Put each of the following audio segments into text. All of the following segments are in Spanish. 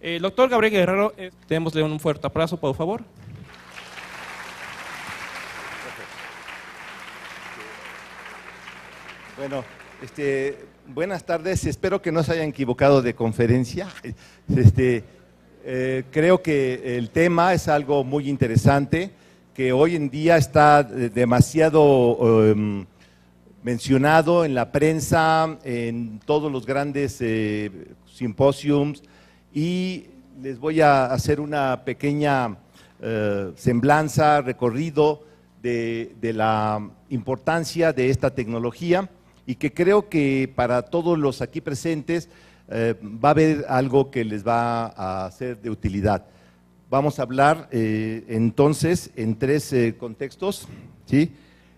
El doctor Gabriel Guerrero, démosle un fuerte aplauso, por favor. Bueno, buenas tardes, espero que no se hayan equivocado de conferencia. Creo que el tema es algo muy interesante, que hoy en día está demasiado mencionado en la prensa, en todos los grandes simposiums, y les voy a hacer una pequeña semblanza, recorrido de la importancia de esta tecnología, y que creo que para todos los aquí presentes va a haber algo que les va a ser de utilidad. Vamos a hablar entonces en tres contextos, ¿sí?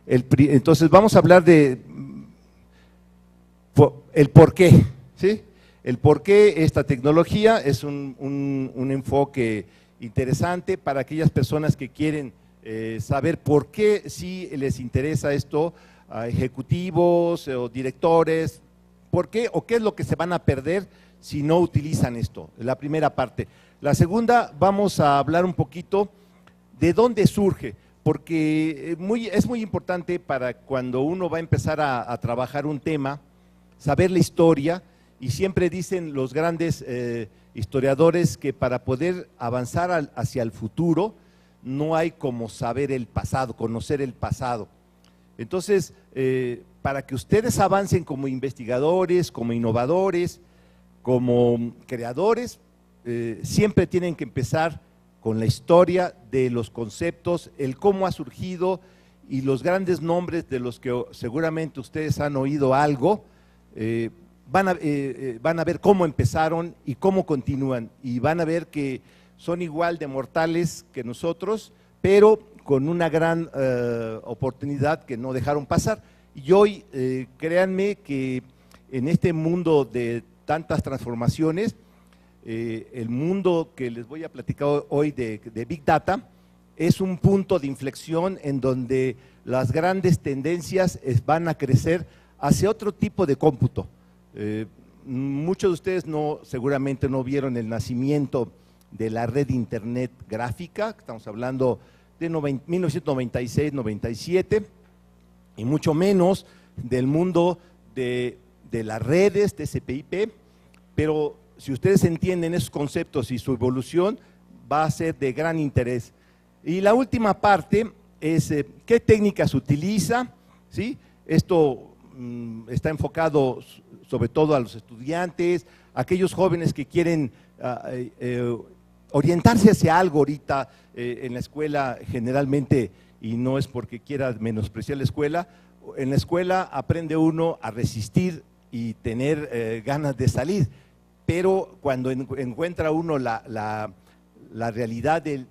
Entonces vamos a hablar de el por qué, ¿sí? El por qué esta tecnología es un enfoque interesante para aquellas personas que quieren saber por qué sí les interesa esto, a ejecutivos o directores, por qué o qué es lo que se van a perder si no utilizan esto, la primera parte. La segunda, vamos a hablar un poquito de dónde surge, porque es muy importante para cuando uno va a empezar a trabajar un tema, saber la historia, y siempre dicen los grandes historiadores que para poder avanzar hacia el futuro, no hay como saber el pasado, conocer el pasado. Entonces, para que ustedes avancen como investigadores, como innovadores, como creadores, siempre tienen que empezar con la historia de los conceptos, el cómo ha surgido y los grandes nombres de los que seguramente ustedes han oído algo, van a ver cómo empezaron y cómo continúan, y van a ver que son igual de mortales que nosotros, pero con una gran oportunidad que no dejaron pasar. Y hoy, créanme que en este mundo de tantas transformaciones, el mundo que les voy a platicar hoy de Big Data es un punto de inflexión en donde las grandes tendencias van a crecer hacia otro tipo de cómputo. Muchos de ustedes seguramente no vieron el nacimiento de la red de internet gráfica, estamos hablando de 1996-97, y mucho menos del mundo de las redes, TCP/IP, pero si ustedes entienden esos conceptos y su evolución, va a ser de gran interés. Y la última parte es qué técnicas utiliza, ¿sí? Esto está enfocado sobre todo a los estudiantes, a aquellos jóvenes que quieren orientarse hacia algo ahorita en la escuela generalmente, y no es porque quiera menospreciar la escuela, en la escuela aprende uno a resistir y tener ganas de salir, pero cuando encuentra uno la realidad del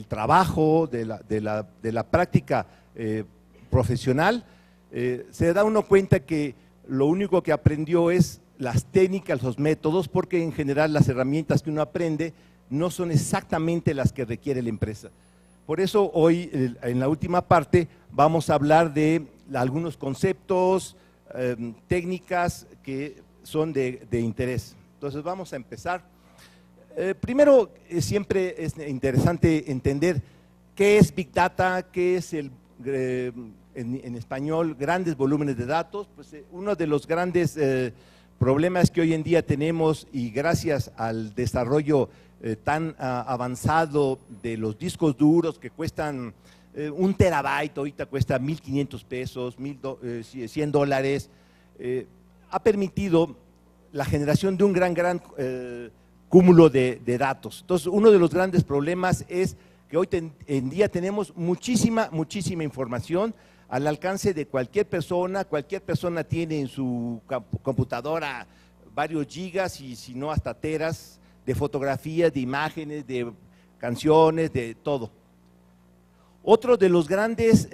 trabajo, de la práctica profesional, se da uno cuenta que lo único que aprendió es las técnicas, los métodos, porque en general las herramientas que uno aprende no son exactamente las que requiere la empresa. Por eso hoy, en la última parte, vamos a hablar de algunos conceptos, técnicas que son de interés. Entonces vamos a empezar. Primero, siempre es interesante entender qué es Big Data, qué es en español, grandes volúmenes de datos. Pues uno de los grandes problemas que hoy en día tenemos, y gracias al desarrollo tan avanzado de los discos duros que cuestan 1 terabyte, ahorita cuesta 1,500 pesos, $100, ha permitido la generación de un gran cúmulo de datos. Entonces, uno de los grandes problemas es que hoy en día tenemos muchísima información al alcance de cualquier persona tiene en su computadora varios gigas, y si no hasta teras, de fotografías, de imágenes, de canciones, de todo. Otro de los grandes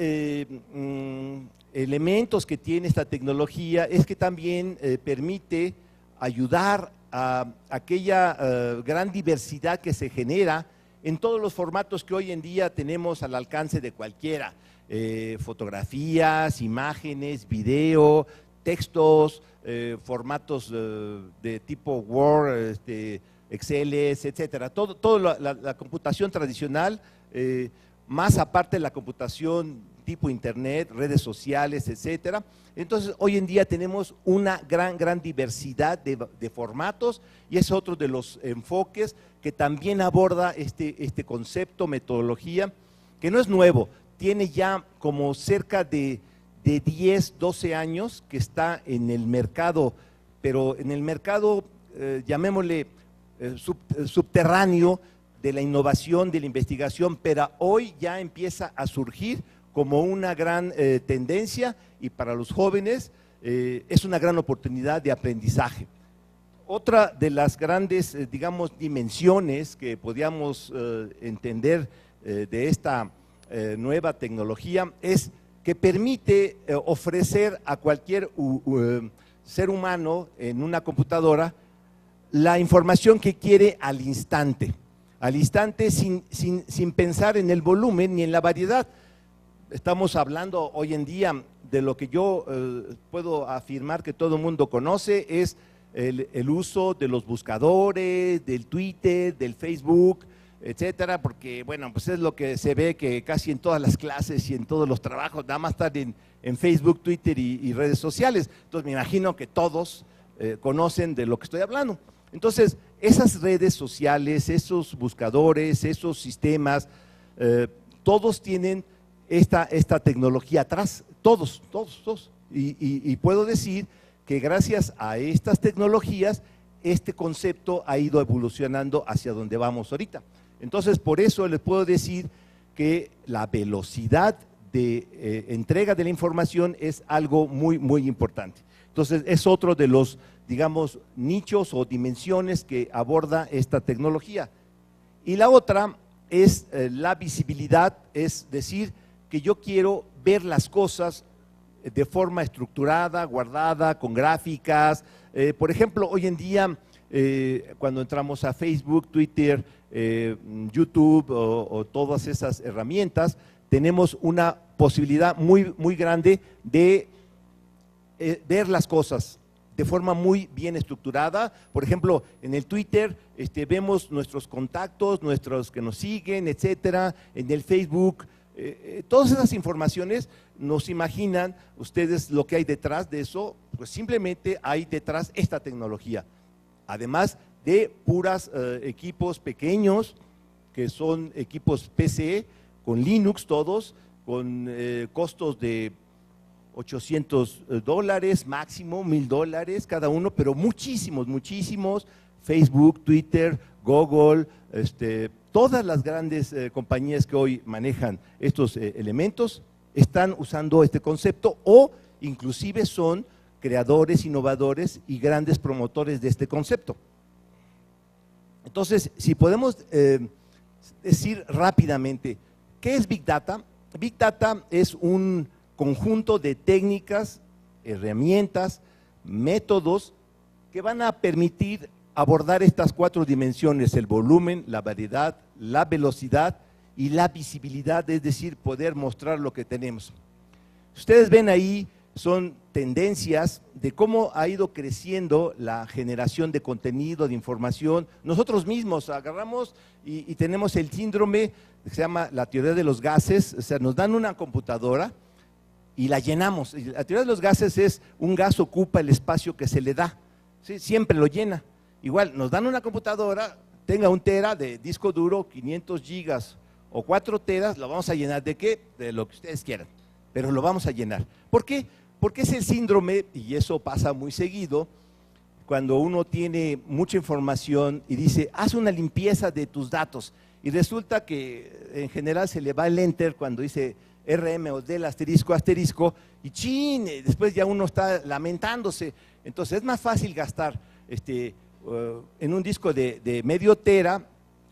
elementos que tiene esta tecnología es que también permite ayudar a aquella gran diversidad que se genera en todos los formatos que hoy en día tenemos al alcance de cualquiera, fotografías, imágenes, video, textos, formatos de tipo Word, Excel, etcétera. Todo la computación tradicional, más aparte de la computación tipo internet, redes sociales, etcétera. Entonces, hoy en día tenemos una gran diversidad de formatos y es otro de los enfoques que también aborda este concepto, metodología, que no es nuevo, tiene ya como cerca de 10, 12 años que está en el mercado, pero en el mercado, llamémosle subterráneo de la innovación, de la investigación, pero hoy ya empieza a surgir como una gran tendencia y para los jóvenes es una gran oportunidad de aprendizaje. Otra de las grandes, digamos, dimensiones que podíamos entender de esta nueva tecnología es que permite ofrecer a cualquier ser humano en una computadora la información que quiere al instante sin pensar en el volumen ni en la variedad. Estamos hablando hoy en día de lo que yo puedo afirmar que todo el mundo conoce, es el uso de los buscadores, del Twitter, del Facebook, etcétera, porque bueno, pues es lo que se ve que casi en todas las clases y en todos los trabajos, nada más están en Facebook, Twitter y redes sociales. Entonces me imagino que todos conocen de lo que estoy hablando. Entonces, esas redes sociales, esos buscadores, esos sistemas, todos tienen esta tecnología atrás, todos. Y puedo decir que gracias a estas tecnologías, este concepto ha ido evolucionando hacia donde vamos ahorita. Entonces, por eso les puedo decir que la velocidad de entrega de la información es algo muy importante. Entonces, es otro de los, digamos, nichos o dimensiones que aborda esta tecnología. Y la otra es la visibilidad, es decir, que yo quiero ver las cosas de forma estructurada, guardada, con gráficas. Por ejemplo, hoy en día, cuando entramos a Facebook, Twitter, YouTube o todas esas herramientas, tenemos una posibilidad muy grande de ver las cosas de forma muy bien estructurada. Por ejemplo, en el Twitter vemos nuestros contactos, nuestros que nos siguen, etcétera. En el Facebook, todas esas informaciones nos imaginan ustedes lo que hay detrás de eso, pues simplemente hay detrás esta tecnología. Además de puras equipos pequeños, que son equipos PC, con Linux todos, con costos de $800 máximo, $1000 cada uno, pero muchísimos, Facebook, Twitter, Google, todas las grandes compañías que hoy manejan estos elementos están usando este concepto o inclusive son creadores, innovadores y grandes promotores de este concepto. Entonces, si podemos decir rápidamente, ¿qué es Big Data? Big Data es un conjunto de técnicas, herramientas, métodos que van a permitir abordar estas 4 dimensiones: el volumen, la variedad, la velocidad y la visibilidad, es decir, poder mostrar lo que tenemos. Ustedes ven ahí, son tendencias de cómo ha ido creciendo la generación de contenido, de información. Nosotros mismos agarramos y tenemos el síndrome que se llama la teoría de los gases, o sea, nos dan una computadora y la llenamos. La teoría de los gases es: un gas ocupa el espacio que se le da, ¿sí? Siempre lo llena. Igual, nos dan una computadora, tenga 1 tera de disco duro, 500 gigas o 4 teras, lo vamos a llenar ¿de qué? De lo que ustedes quieran, pero lo vamos a llenar. ¿Por qué? Porque es el síndrome, y eso pasa muy seguido, cuando uno tiene mucha información y dice, haz una limpieza de tus datos, y resulta que en general se le va el enter cuando dice RM o del asterisco, y chin, después ya uno está lamentándose. Entonces es más fácil gastar en un disco de medio tera,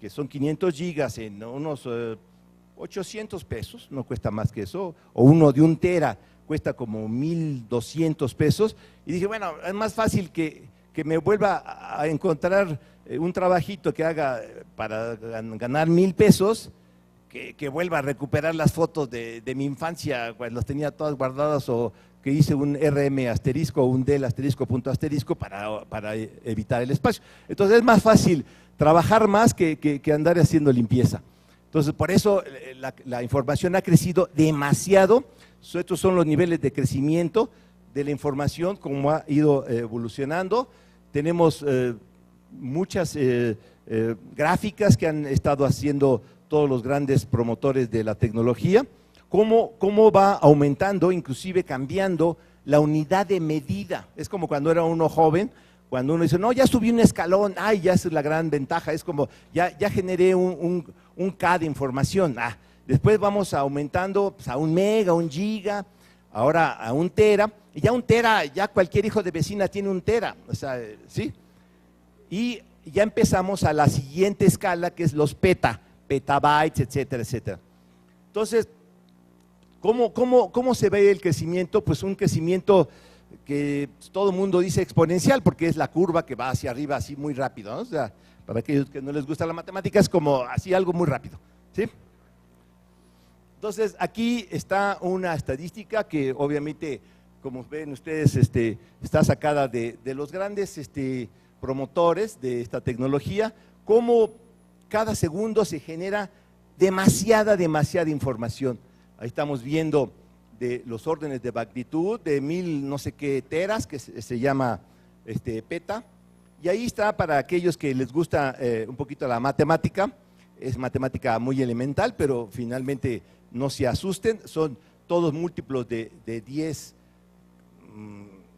que son 500 gigas, en unos 800 pesos, no cuesta más que eso, o uno de 1 tera cuesta como 1200 pesos, y dije, bueno, es más fácil que me vuelva a encontrar un trabajito que haga para ganar 1000 pesos, que vuelva a recuperar las fotos de mi infancia, cuando las tenía todas guardadas, o que hice un RM asterisco o un del asterisco punto asterisco para evitar el espacio. Entonces es más fácil trabajar más que andar haciendo limpieza. Entonces por eso la información ha crecido demasiado. Estos son los niveles de crecimiento de la información, como ha ido evolucionando. Tenemos muchas gráficas que han estado haciendo todos los grandes promotores de la tecnología, cómo va aumentando, inclusive cambiando la unidad de medida. Es como cuando era uno joven, cuando uno dice, no, ya subí un escalón, ay, ya es la gran ventaja, es como, ya generé un K de información, después vamos aumentando pues, a 1 mega, 1 giga, ahora a 1 tera, y ya 1 tera, ya cualquier hijo de vecina tiene 1 tera, o sea, ¿sí? Y ya empezamos a la siguiente escala, que es los petabytes, etcétera, etcétera. Entonces, ¿cómo se ve el crecimiento? Pues un crecimiento que todo el mundo dice exponencial, porque es la curva que va hacia arriba así muy rápido, ¿no? O sea, para aquellos que no les gusta la matemática, es como así algo muy rápido, ¿sí? Entonces, aquí está una estadística que obviamente, como ven ustedes, está sacada de los grandes promotores de esta tecnología, cómo cada segundo se genera demasiada información. Ahí estamos viendo de los órdenes de magnitud, de 1000 no sé qué teras, que se llama peta, y ahí está para aquellos que les gusta un poquito la matemática, es matemática muy elemental, pero finalmente no se asusten, son todos múltiplos de 10,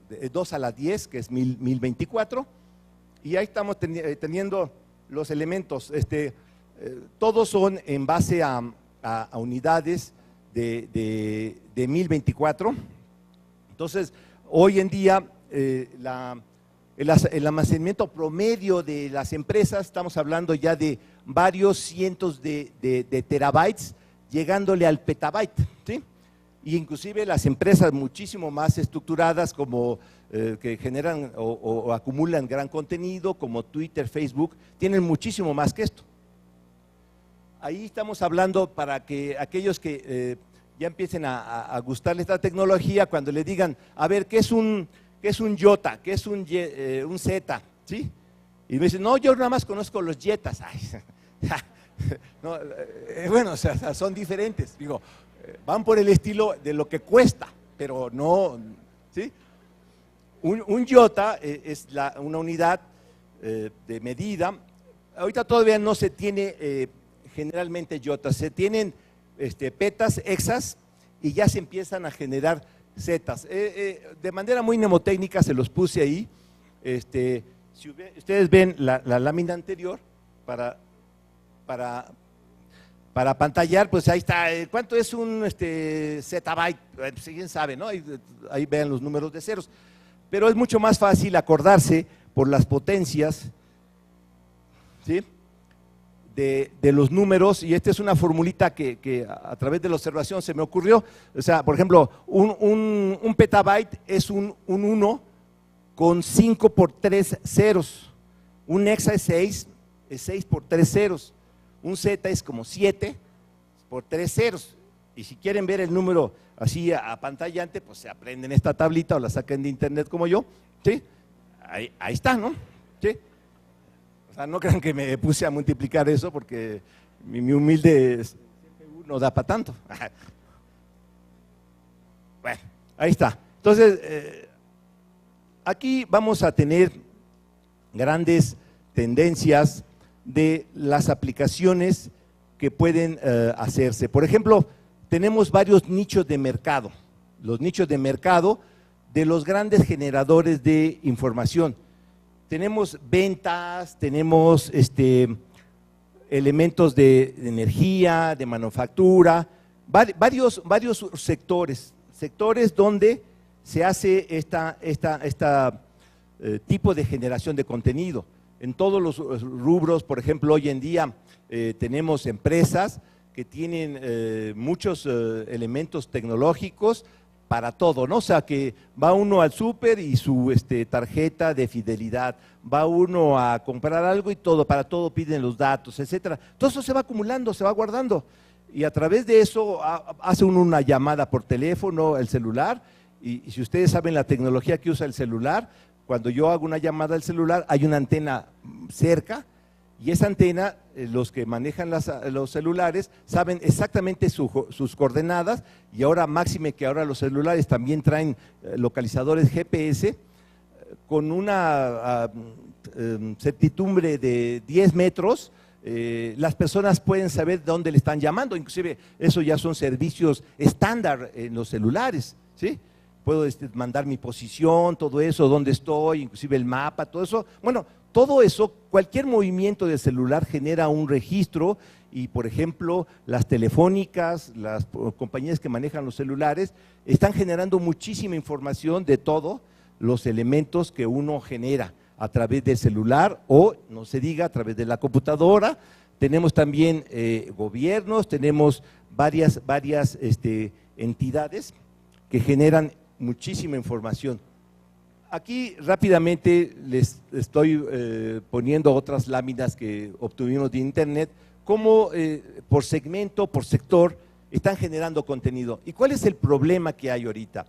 de 2 a la 10, que es 1024, y ahí estamos teniendo los elementos, todos son en base a unidades de 1024. Entonces, hoy en día el almacenamiento promedio de las empresas, estamos hablando ya de varios cientos de terabytes, llegándole al petabyte, ¿sí? Y inclusive las empresas muchísimo más estructuradas como que generan o acumulan gran contenido, como Twitter, Facebook, tienen muchísimo más que esto. Ahí estamos hablando para que aquellos que ya empiecen a gustarles esta tecnología, cuando le digan, a ver, ¿qué es un YOTA? ¿Qué es un Z? ¿Sí? Y me dicen, no, yo nada más conozco los yetas. Ay, no, bueno, o sea, son diferentes. Digo, van por el estilo de lo que cuesta, pero no, ¿sí? Un YOTA es una unidad de medida. Ahorita todavía no se tiene generalmente yotas, se tienen petas, hexas, y ya se empiezan a generar zetas. De manera muy mnemotécnica se los puse ahí. Si ustedes ven la lámina anterior, para pantallar, pues ahí está. ¿Cuánto es un zettabyte? Pues, quién sabe, ¿no? Ahí vean los números de ceros. Pero es mucho más fácil acordarse por las potencias, ¿sí?, de los números, y esta es una formulita que a través de la observación se me ocurrió. O sea, por ejemplo, un petabyte es un 1 con 5 por 3 ceros, un hexa es 6 por 3 ceros, un Z es como 7 por 3 ceros, y si quieren ver el número así apantallante, pues se aprenden esta tablita o la sacan de internet como yo, ¿sí? Ahí está, ¿no? ¿Sí? O sea, no crean que me puse a multiplicar eso, porque mi humilde CPU no da para tanto. Bueno, ahí está. Entonces, aquí vamos a tener grandes tendencias de las aplicaciones que pueden hacerse. Por ejemplo, tenemos varios nichos de mercado. Los nichos de mercado de los grandes generadores de información. Tenemos ventas, tenemos elementos de energía, de manufactura, varios sectores donde se hace esta tipo de generación de contenido. En todos los rubros, por ejemplo, hoy en día tenemos empresas que tienen muchos elementos tecnológicos para todo, ¿no? O sea, que va uno al súper y su tarjeta de fidelidad, va uno a comprar algo y para todo piden los datos, etcétera. Todo eso se va acumulando, se va guardando, y a través de eso hace uno una llamada por teléfono, el celular, Y si ustedes saben la tecnología que usa el celular, cuando yo hago una llamada al celular hay una antena cerca, y esa antena, los que manejan los celulares saben exactamente sus coordenadas, y ahora máxime que ahora los celulares también traen localizadores GPS con una certidumbre de 10 metros. Las personas pueden saber dónde le están llamando, inclusive eso ya son servicios estándar en los celulares, ¿sí? Puedo mandar mi posición, todo eso, dónde estoy, inclusive el mapa, todo eso. Bueno, todo eso, cualquier movimiento del celular genera un registro, y por ejemplo las telefónicas, las compañías que manejan los celulares están generando muchísima información de todos los elementos que uno genera a través del celular, o no se diga a través de la computadora. Tenemos también gobiernos, tenemos varias entidades que generan muchísima información. Aquí rápidamente les estoy poniendo otras láminas que obtuvimos de internet, cómo por segmento, por sector, están generando contenido. ¿Y cuál es el problema que hay ahorita?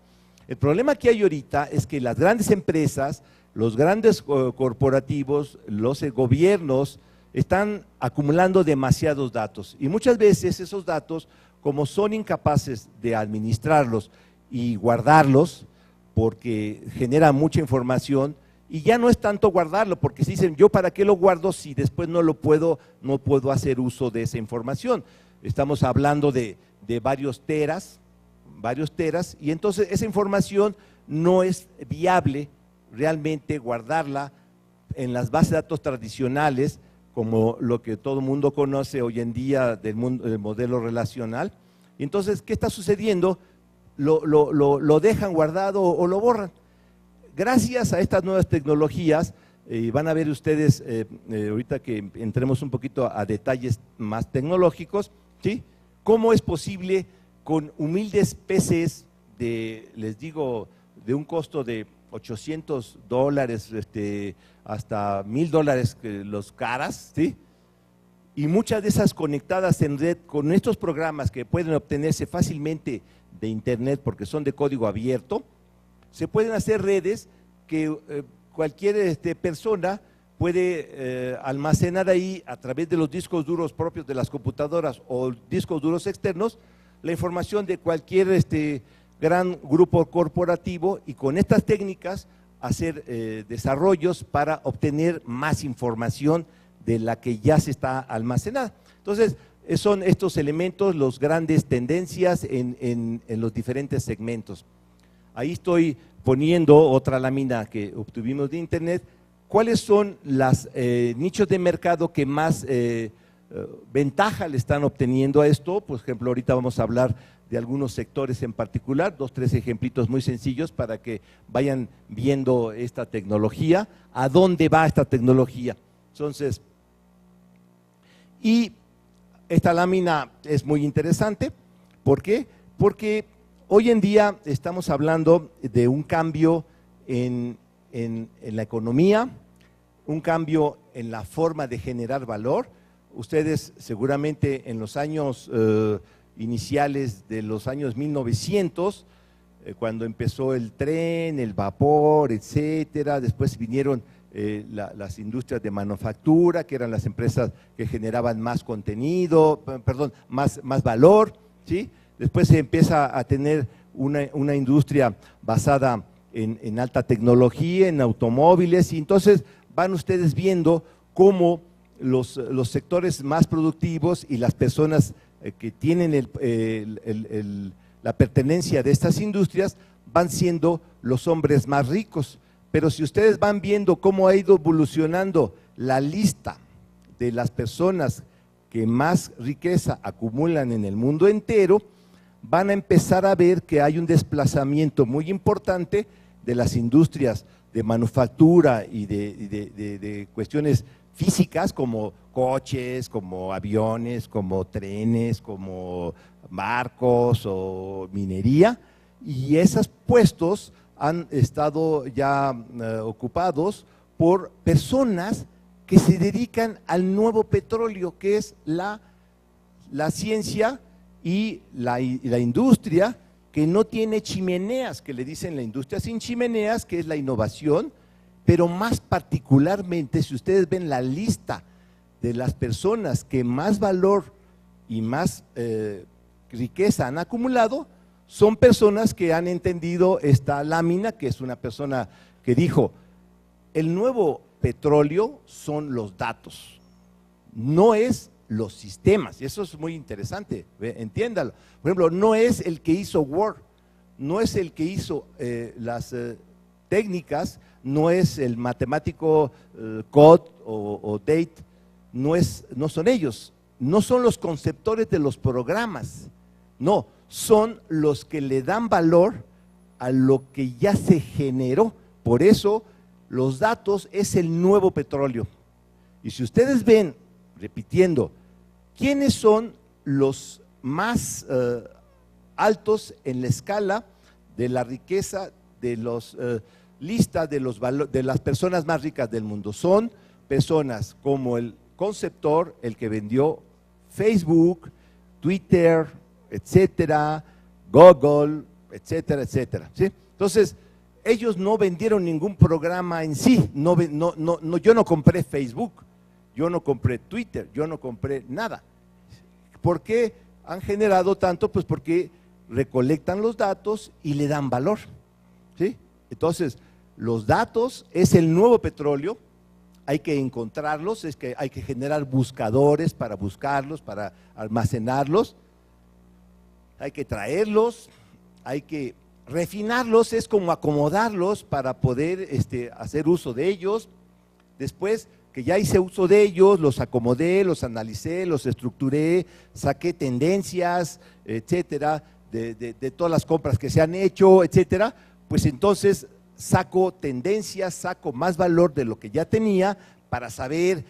El problema que hay ahorita es que las grandes empresas, los grandes corporativos, los gobiernos están acumulando demasiados datos, y muchas veces esos datos, como son incapaces de administrarlos y guardarlos, porque genera mucha información, y ya no es tanto guardarlo, porque se dicen, yo para qué lo guardo si después no puedo hacer uso de esa información. Estamos hablando de varios teras, y entonces esa información no es viable realmente guardarla en las bases de datos tradicionales, como lo que todo el mundo conoce hoy en día del modelo relacional. Y entonces, ¿qué está sucediendo? Lo dejan guardado o lo borran. Gracias a estas nuevas tecnologías, van a ver ustedes, ahorita que entremos un poquito a detalles más tecnológicos, ¿sí? ¿Cómo es posible con humildes PCs les digo, de un costo de $800, hasta $1000 los caras, ¿sí? Y muchas de esas conectadas en red con estos programas que pueden obtenerse fácilmente de internet porque son de código abierto, se pueden hacer redes que cualquier persona puede almacenar ahí a través de los discos duros propios de las computadoras o discos duros externos la información de cualquier gran grupo corporativo, y con estas técnicas hacer desarrollos para obtener más información de la que ya se está almacenada. Entonces, son estos elementos los grandes tendencias en los diferentes segmentos. Ahí estoy poniendo otra lámina que obtuvimos de internet. ¿Cuáles son los nichos de mercado que más ventaja le están obteniendo a esto? Por ejemplo, ahorita vamos a hablar de algunos sectores en particular, 2, 3 ejemplitos muy sencillos para que vayan viendo esta tecnología, a dónde va esta tecnología. Entonces, y esta lámina es muy interesante. ¿Por qué? Porque hoy en día estamos hablando de un cambio en la economía, un cambio en la forma de generar valor. Ustedes seguramente en los años iniciales de los años 1900, cuando empezó el tren, el vapor, etcétera, después vinieron las industrias de manufactura, que eran las empresas que generaban más contenido, perdón, más valor, ¿sí? Después se empieza a tener una industria basada en alta tecnología, en automóviles, y entonces van ustedes viendo cómo los sectores más productivos y las personas que tienen la pertenencia de estas industrias van siendo los hombres más ricos. Pero si ustedes van viendo cómo ha ido evolucionando la lista de las personas que más riqueza acumulan en el mundo entero, van a empezar a ver que hay un desplazamiento muy importante de las industrias de manufactura y de cuestiones físicas como coches, como aviones, como trenes, como barcos o minería, y esos puestos han estado ya ocupados por personas que se dedican al nuevo petróleo, que es la ciencia y la industria que no tiene chimeneas, que le dicen la industria sin chimeneas, que es la innovación, pero más particularmente, si ustedes ven la lista de las personas que más valor y más riqueza han acumulado, son personas que han entendido esta lámina, que es una persona que dijo, el nuevo petróleo son los datos, no es los sistemas, y eso es muy interesante, entiéndalo. Por ejemplo, no es el que hizo Word, no es el que hizo las técnicas, no es el matemático Code o Date, no son ellos, no son los conceptores de los programas, no, son los que le dan valor a lo que ya se generó. Por eso los datos es el nuevo petróleo. Y si ustedes ven, repitiendo, ¿quiénes son los más altos en la escala de la riqueza de los lista de las personas más ricas del mundo? Son personas como el conceptor, el que vendió Facebook, Twitter, etcétera, Google, etcétera, etcétera, ¿sí? Entonces, ellos no vendieron ningún programa en sí, yo no compré Facebook, yo no compré Twitter, yo no compré nada. ¿Por qué han generado tanto? Pues porque recolectan los datos y le dan valor, ¿sí? Entonces, los datos es el nuevo petróleo, hay que encontrarlos, es que hay que generar buscadores para buscarlos, para almacenarlos, hay que traerlos, hay que refinarlos, es como acomodarlos para poder hacer uso de ellos. Después que ya hice uso de ellos, los acomodé, los analicé, los estructuré, saqué tendencias, etcétera, de todas las compras que se han hecho, etcétera, pues entonces saco tendencias, saco más valor de lo que ya tenía para saber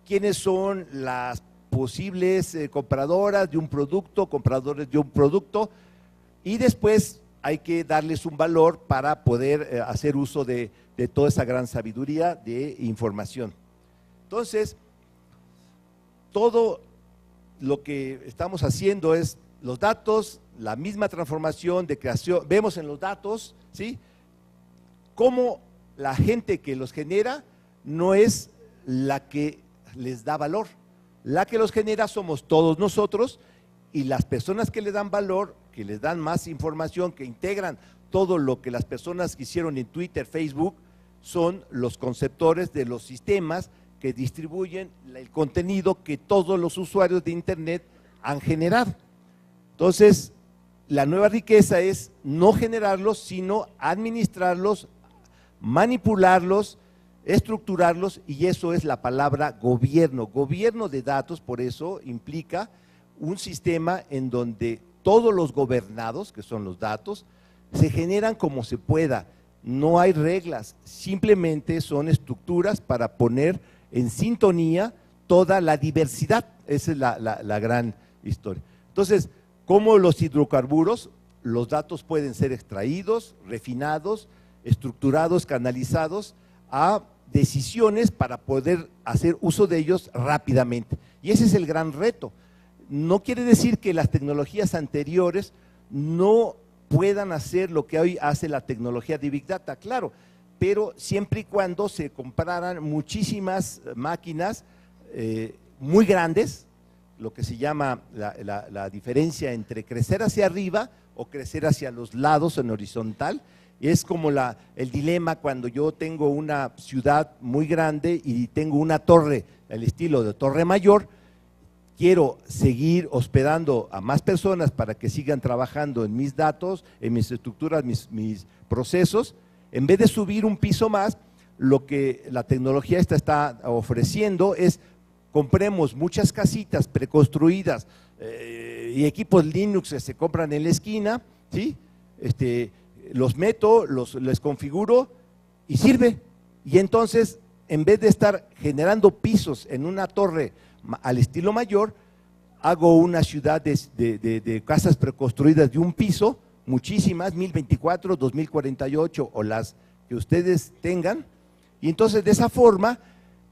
quiénes son las posibles compradoras de un producto, compradores de un producto, y después hay que darles un valor para poder hacer uso de toda esa gran sabiduría de información. Entonces, todo lo que estamos haciendo es los datos, la misma transformación de creación, vemos en los datos, ¿sí?, cómo la gente que los genera no es la que les da valor, la que los genera somos todos nosotros, y las personas que le dan valor, que les dan más información, que integran todo lo que las personas que hicieron en Twitter, Facebook, son los conceptores de los sistemas que distribuyen el contenido que todos los usuarios de Internet han generado. Entonces, la nueva riqueza es no generarlos, sino administrarlos, manipularlos, estructurarlos, y eso es la palabra gobierno. Gobierno de datos, por eso implica un sistema en donde todos los gobernados, que son los datos, se generan como se pueda, no hay reglas, simplemente son estructuras para poner en sintonía toda la diversidad, esa es la gran historia. Entonces, como los hidrocarburos, los datos pueden ser extraídos, refinados, estructurados, canalizados a decisiones para poder hacer uso de ellos rápidamente. Y ese es el gran reto. No quiere decir que las tecnologías anteriores no puedan hacer lo que hoy hace la tecnología de Big Data, claro, pero siempre y cuando se compraran muchísimas máquinas muy grandes, lo que se llama la diferencia entre crecer hacia arriba o crecer hacia los lados en horizontal. Es como el dilema cuando yo tengo una ciudad muy grande y tengo una torre, el estilo de Torre Mayor, quiero seguir hospedando a más personas para que sigan trabajando en mis datos, en mis estructuras, mis procesos. En vez de subir un piso más, lo que la tecnología está ofreciendo es compremos muchas casitas preconstruidas y equipos Linux que se compran en la esquina, ¿sí? Los meto, les configuro y sirve. Y entonces, en vez de estar generando pisos en una torre al estilo mayor, hago una ciudad de casas preconstruidas de un piso, muchísimas, 1024, 2048 o las que ustedes tengan, y entonces de esa forma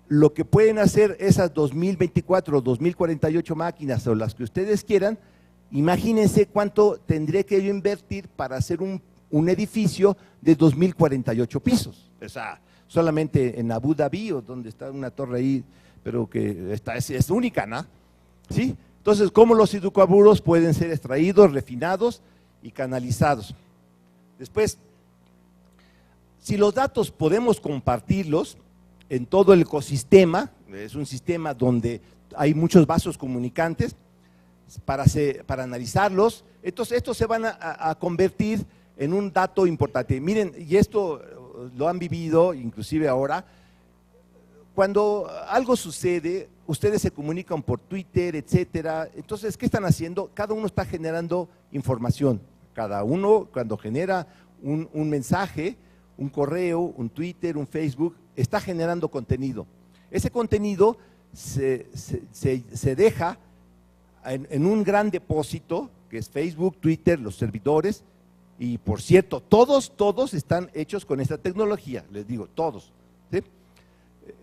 lo que pueden hacer esas 2024 o 2048 máquinas o las que ustedes quieran, Imagínense cuánto tendría que yo invertir para hacer un edificio de 2048 pisos. O sea, solamente en Abu Dhabi, o donde está una torre ahí, pero que es única, ¿no? ¿Sí? Entonces, ¿cómo los hidrocarburos pueden ser extraídos, refinados y canalizados? Después, si los datos podemos compartirlos en todo el ecosistema, es un sistema donde hay muchos vasos comunicantes, para analizarlos, entonces estos se van a convertir en un dato importante. Miren, y esto lo han vivido inclusive ahora, cuando algo sucede, ustedes se comunican por Twitter, etcétera, entonces, ¿qué están haciendo? Cada uno está generando información, cada uno cuando genera un mensaje, un correo, un Twitter, un Facebook, está generando contenido. Ese contenido se deja en un gran depósito, que es Facebook, Twitter, los servidores, y por cierto, todos están hechos con esta tecnología, les digo, todos, ¿sí?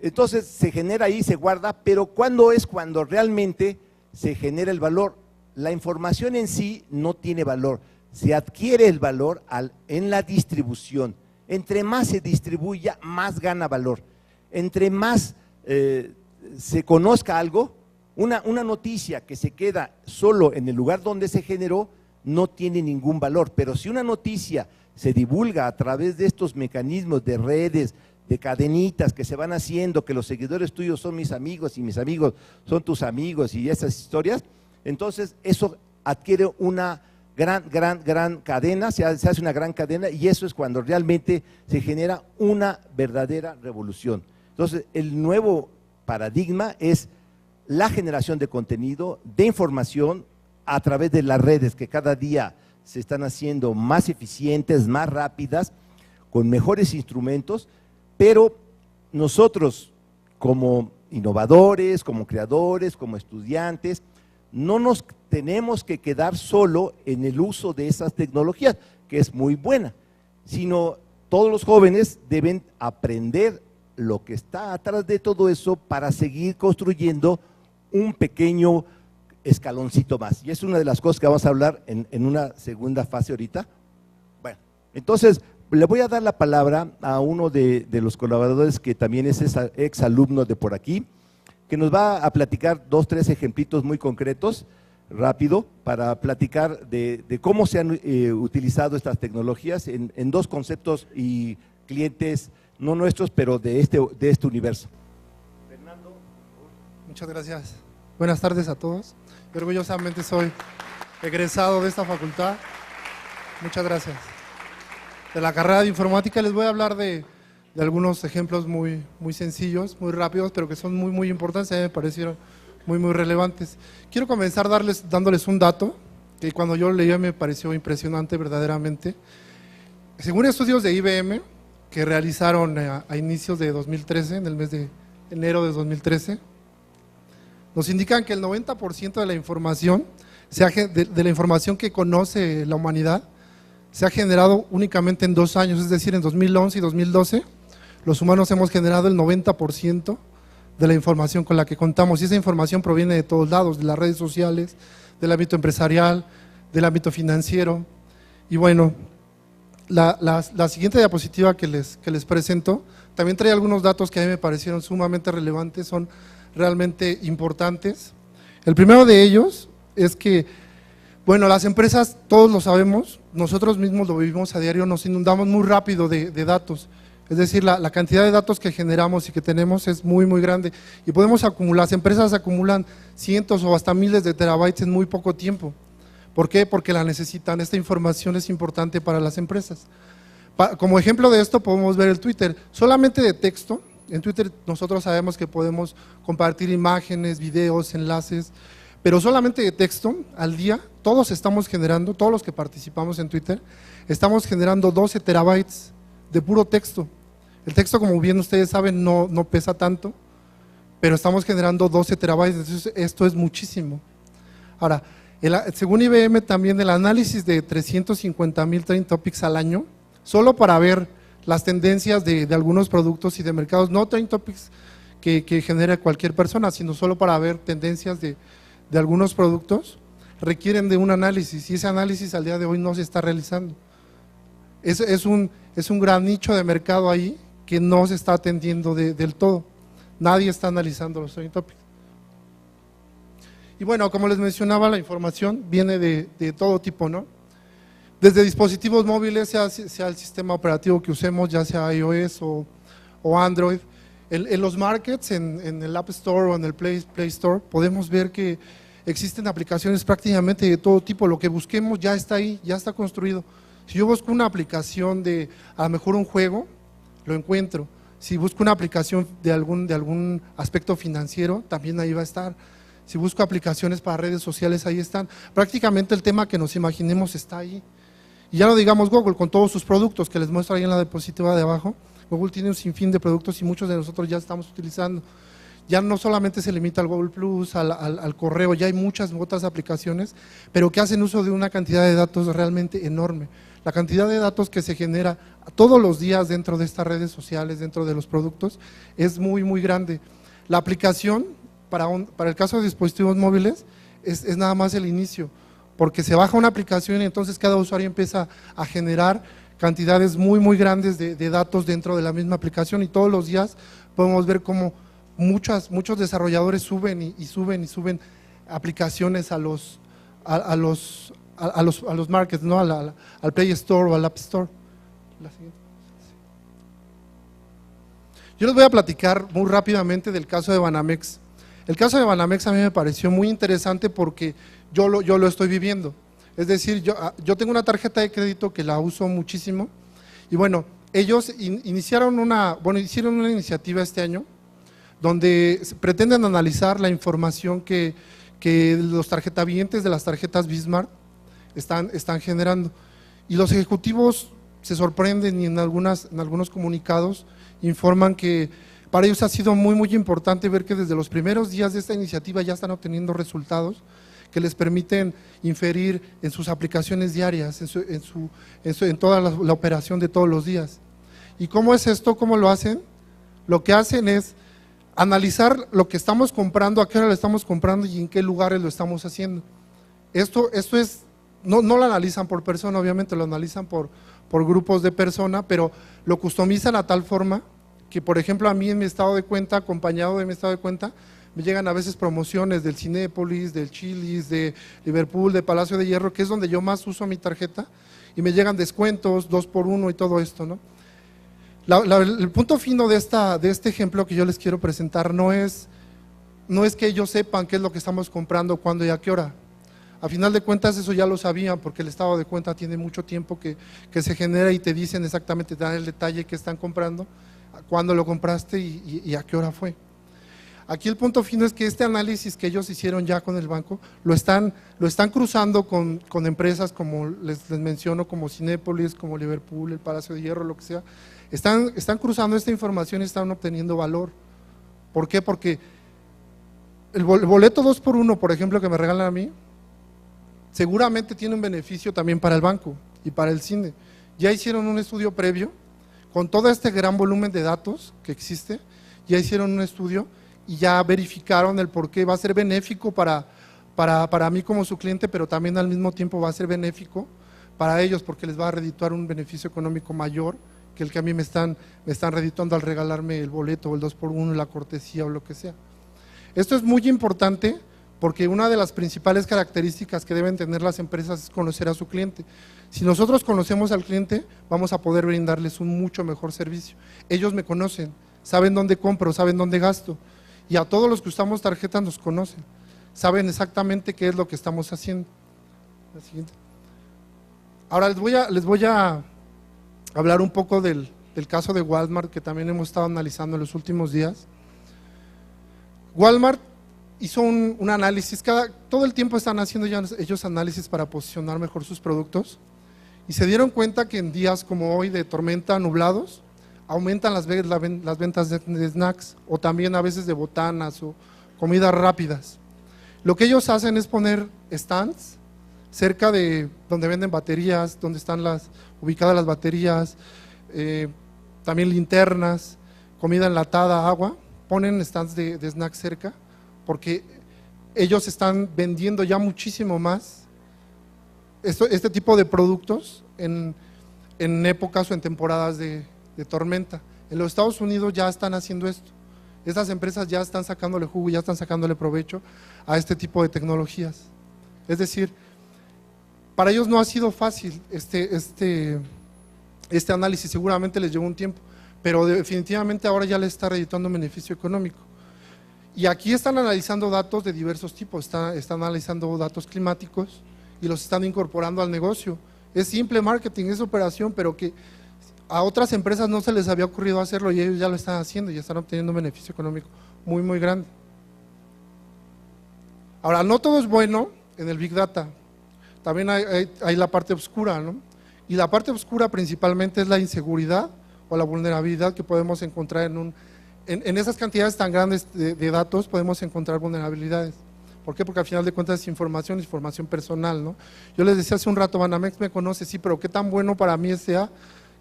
Entonces se genera ahí, se guarda, pero ¿cuándo es cuando realmente se genera el valor? La información en sí no tiene valor, se adquiere el valor en la distribución. Entre más se distribuya, más gana valor. Entre más se conozca algo, una noticia que se queda solo en el lugar donde se generó no tiene ningún valor, pero si una noticia se divulga a través de estos mecanismos de redes, de cadenitas que se van haciendo, que los seguidores tuyos son mis amigos y mis amigos son tus amigos y esas historias, entonces eso adquiere una gran cadena, se hace una gran cadena, y eso es cuando realmente se genera una verdadera revolución. Entonces, el nuevo paradigma es la generación de contenido, de información a través de las redes, que cada día se están haciendo más eficientes, más rápidas, con mejores instrumentos, pero nosotros como innovadores, como creadores, como estudiantes, no nos tenemos que quedar solo en el uso de esas tecnologías, que es muy buena, sino todos los jóvenes deben aprender lo que está atrás de todo eso para seguir construyendo un pequeño escaloncito más. Y es una de las cosas que vamos a hablar en una segunda fase ahorita. Bueno, entonces le voy a dar la palabra a uno de los colaboradores que también es ex alumno de por aquí, que nos va a platicar 2, 3 ejemplitos muy concretos, rápido, para platicar de cómo se han utilizado estas tecnologías en 2 conceptos y clientes no nuestros, pero de este universo. Fernando. Muchas gracias. Buenas tardes a todos. Yo orgullosamente soy egresado de esta facultad. Muchas gracias. De la carrera de informática les voy a hablar de algunos ejemplos muy sencillos, muy rápidos, pero que son muy importantes, a mí me parecieron muy relevantes. Quiero comenzar dándoles un dato que cuando yo lo leía me pareció impresionante verdaderamente. Según estudios de IBM que realizaron a inicios de 2013, en el mes de enero de 2013, nos indican que el 90% de la información, de la información que conoce la humanidad, se ha generado únicamente en 2 años, es decir, en 2011 y 2012, los humanos hemos generado el 90% de la información con la que contamos, y esa información proviene de todos lados, de las redes sociales, del ámbito empresarial, del ámbito financiero. Y bueno, la siguiente diapositiva que les presento, también trae algunos datos que a mí me parecieron sumamente relevantes, son realmente importantes. El primero de ellos es que, bueno, las empresas, todos lo sabemos, nosotros mismos lo vivimos a diario, nos inundamos muy rápido de datos. Es decir, la cantidad de datos que generamos y que tenemos es muy grande, y podemos acumular, las empresas acumulan cientos o hasta miles de terabytes en muy poco tiempo. ¿Por qué? Porque la necesitan, esta información es importante para las empresas. Como ejemplo de esto podemos ver el Twitter, solamente de texto. En Twitter nosotros sabemos que podemos compartir imágenes, videos, enlaces, pero solamente de texto al día, todos estamos generando, todos los que participamos en Twitter, estamos generando 12 terabytes de puro texto. El texto, como bien ustedes saben, no pesa tanto, pero estamos generando 12 terabytes, entonces esto es muchísimo. Ahora, según IBM también el análisis de 350,000 trending topics al año, solo para ver las tendencias de algunos productos y de mercados, no trending topics que genere cualquier persona, sino solo para ver tendencias de algunos productos, requieren de un análisis y ese análisis al día de hoy no se está realizando. Es un gran nicho de mercado ahí que no se está atendiendo del todo. Nadie está analizando los trending topics. Y bueno, como les mencionaba, la información viene de todo tipo, ¿no? Desde dispositivos móviles, sea el sistema operativo que usemos, ya sea iOS o Android. En los markets, en el App Store o en el Play Store, podemos ver que existen aplicaciones prácticamente de todo tipo. Lo que busquemos ya está ahí, ya está construido. Si yo busco una aplicación de a lo mejor un juego, lo encuentro. Si busco una aplicación de algún aspecto financiero, también ahí va a estar. Si busco aplicaciones para redes sociales, ahí están. Prácticamente el tema que nos imaginemos está ahí. Y ya no digamos Google, con todos sus productos que les muestro ahí en la diapositiva de abajo. Google tiene un sinfín de productos y muchos de nosotros ya estamos utilizando. Ya no solamente se limita al Google Plus, al correo, ya hay muchas otras aplicaciones, pero que hacen uso de una cantidad de datos realmente enorme. La cantidad de datos que se genera todos los días dentro de estas redes sociales, dentro de los productos, es muy, muy grande. La aplicación, para el caso de dispositivos móviles, es nada más el inicio, porque se baja una aplicación y entonces cada usuario empieza a generar cantidades muy, muy grandes de datos dentro de la misma aplicación y todos los días podemos ver cómo muchos desarrolladores suben y suben aplicaciones a los markets, ¿no? al Play Store o al App Store. La siguiente. Yo les voy a platicar muy rápidamente del caso de Banamex. El caso de Banamex a mí me pareció muy interesante porque yo lo estoy viviendo. Es decir, yo tengo una tarjeta de crédito que la uso muchísimo y bueno, ellos hicieron una iniciativa este año donde pretenden analizar la información que los tarjetavientes de las tarjetas Bismarck están generando. Y los ejecutivos se sorprenden y en algunos comunicados informan que para ellos ha sido muy, muy importante ver que desde los primeros días de esta iniciativa ya están obteniendo resultados que les permiten inferir en sus aplicaciones diarias, en toda la operación de todos los días. ¿Y cómo es esto? ¿Cómo lo hacen? Lo que hacen es analizar lo que estamos comprando, a qué hora lo estamos comprando y en qué lugares lo estamos haciendo. Esto es, no lo analizan por persona, obviamente lo analizan por grupos de persona, pero lo customizan a tal forma que, por ejemplo, a mí en mi estado de cuenta, acompañado de mi estado de cuenta, me llegan a veces promociones del Cinépolis, del Chili's, de Liverpool, de Palacio de Hierro, que es donde yo más uso mi tarjeta, y me llegan descuentos, 2x1 y todo esto, ¿no? El punto fino de este ejemplo que yo les quiero presentar no es que ellos sepan qué es lo que estamos comprando, cuándo y a qué hora. A final de cuentas eso ya lo sabían porque el estado de cuenta tiene mucho tiempo que se genera y te dicen exactamente, te dan el detalle que están comprando, cuándo lo compraste y a qué hora fue. Aquí el punto fino es que este análisis que ellos hicieron ya con el banco, lo están cruzando con empresas como les menciono, como Cinépolis, como Liverpool, el Palacio de Hierro, lo que sea. Están cruzando esta información y están obteniendo valor. ¿Por qué? Porque el boleto 2x1, por ejemplo, que me regalan a mí, seguramente tiene un beneficio también para el banco y para el cine. Ya hicieron un estudio previo, con todo este gran volumen de datos que existe, ya hicieron un estudio y ya verificaron el por qué va a ser benéfico para mí como su cliente, pero también al mismo tiempo va a ser benéfico para ellos porque les va a redituar un beneficio económico mayor que el que a mí me están redituando al regalarme el boleto o el 2x1, la cortesía o lo que sea. Esto es muy importante porque una de las principales características que deben tener las empresas es conocer a su cliente. Si nosotros conocemos al cliente, vamos a poder brindarles un mucho mejor servicio. Ellos me conocen, saben dónde compro, saben dónde gasto. Y a todos los que usamos tarjetas nos conocen, saben exactamente qué es lo que estamos haciendo. La siguiente. Ahora les voy a hablar un poco del caso de Walmart, que también hemos estado analizando en los últimos días. Walmart hizo un análisis, todo el tiempo están haciendo ya ellos análisis para posicionar mejor sus productos, y se dieron cuenta que en días como hoy de tormenta, nublados, aumentan las ventas de snacks o también a veces de botanas o comidas rápidas. Lo que ellos hacen es poner stands cerca de donde venden baterías, donde están ubicadas las baterías, también linternas, comida enlatada, agua, ponen stands de snacks cerca porque ellos están vendiendo ya muchísimo más este tipo de productos en épocas o en temporadas de tormenta. En los Estados Unidos ya están haciendo esto. Estas empresas ya están sacándole jugo, ya están sacándole provecho a este tipo de tecnologías. Es decir, para ellos no ha sido fácil este análisis, seguramente les llevó un tiempo, pero definitivamente ahora ya les está redituando un beneficio económico. Y aquí están analizando datos de diversos tipos, están analizando datos climáticos y los están incorporando al negocio. Es simple marketing, es operación, pero que a otras empresas no se les había ocurrido hacerlo y ellos ya lo están haciendo y están obteniendo un beneficio económico muy, muy grande. Ahora, no todo es bueno en el Big Data, también hay la parte oscura, ¿no? Y la parte oscura principalmente es la inseguridad o la vulnerabilidad que podemos encontrar en esas cantidades tan grandes de datos podemos encontrar vulnerabilidades. ¿Por qué? Porque al final de cuentas es información personal, ¿no? Yo les decía hace un rato, Banamex me conoce, sí, pero qué tan bueno para mí sea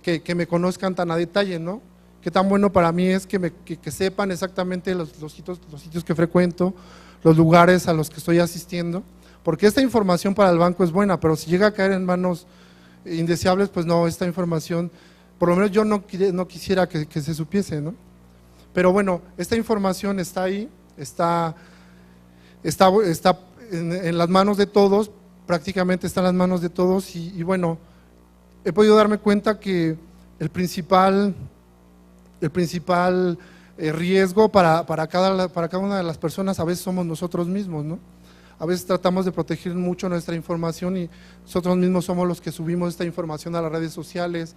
que me conozcan tan a detalle, ¿no? Qué tan bueno para mí es que sepan exactamente los sitios que frecuento, los lugares a los que estoy asistiendo, porque esta información para el banco es buena, pero si llega a caer en manos indeseables, pues no, esta información, por lo menos yo no quisiera que se supiese, ¿no? Pero bueno, esta información está ahí, está en las manos de todos, prácticamente está en las manos de todos y bueno, he podido darme cuenta que el principal riesgo para cada una de las personas a veces somos nosotros mismos, ¿no? A veces tratamos de proteger mucho nuestra información y nosotros mismos somos los que subimos esta información a las redes sociales,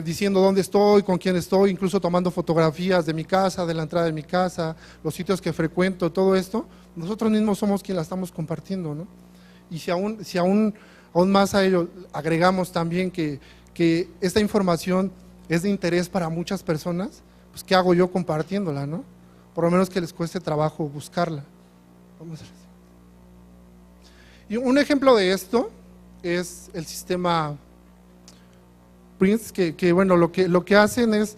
diciendo dónde estoy, con quién estoy, incluso tomando fotografías de mi casa, de la entrada de mi casa, los sitios que frecuento, todo esto, nosotros mismos somos quienes la estamos compartiendo, ¿no? Y si aún más a ello agregamos también que esta información es de interés para muchas personas, pues ¿qué hago yo compartiéndola, no? Por lo menos que les cueste trabajo buscarla. Vamos a ver. Y un ejemplo de esto es el sistema Prince, que bueno, lo que hacen es,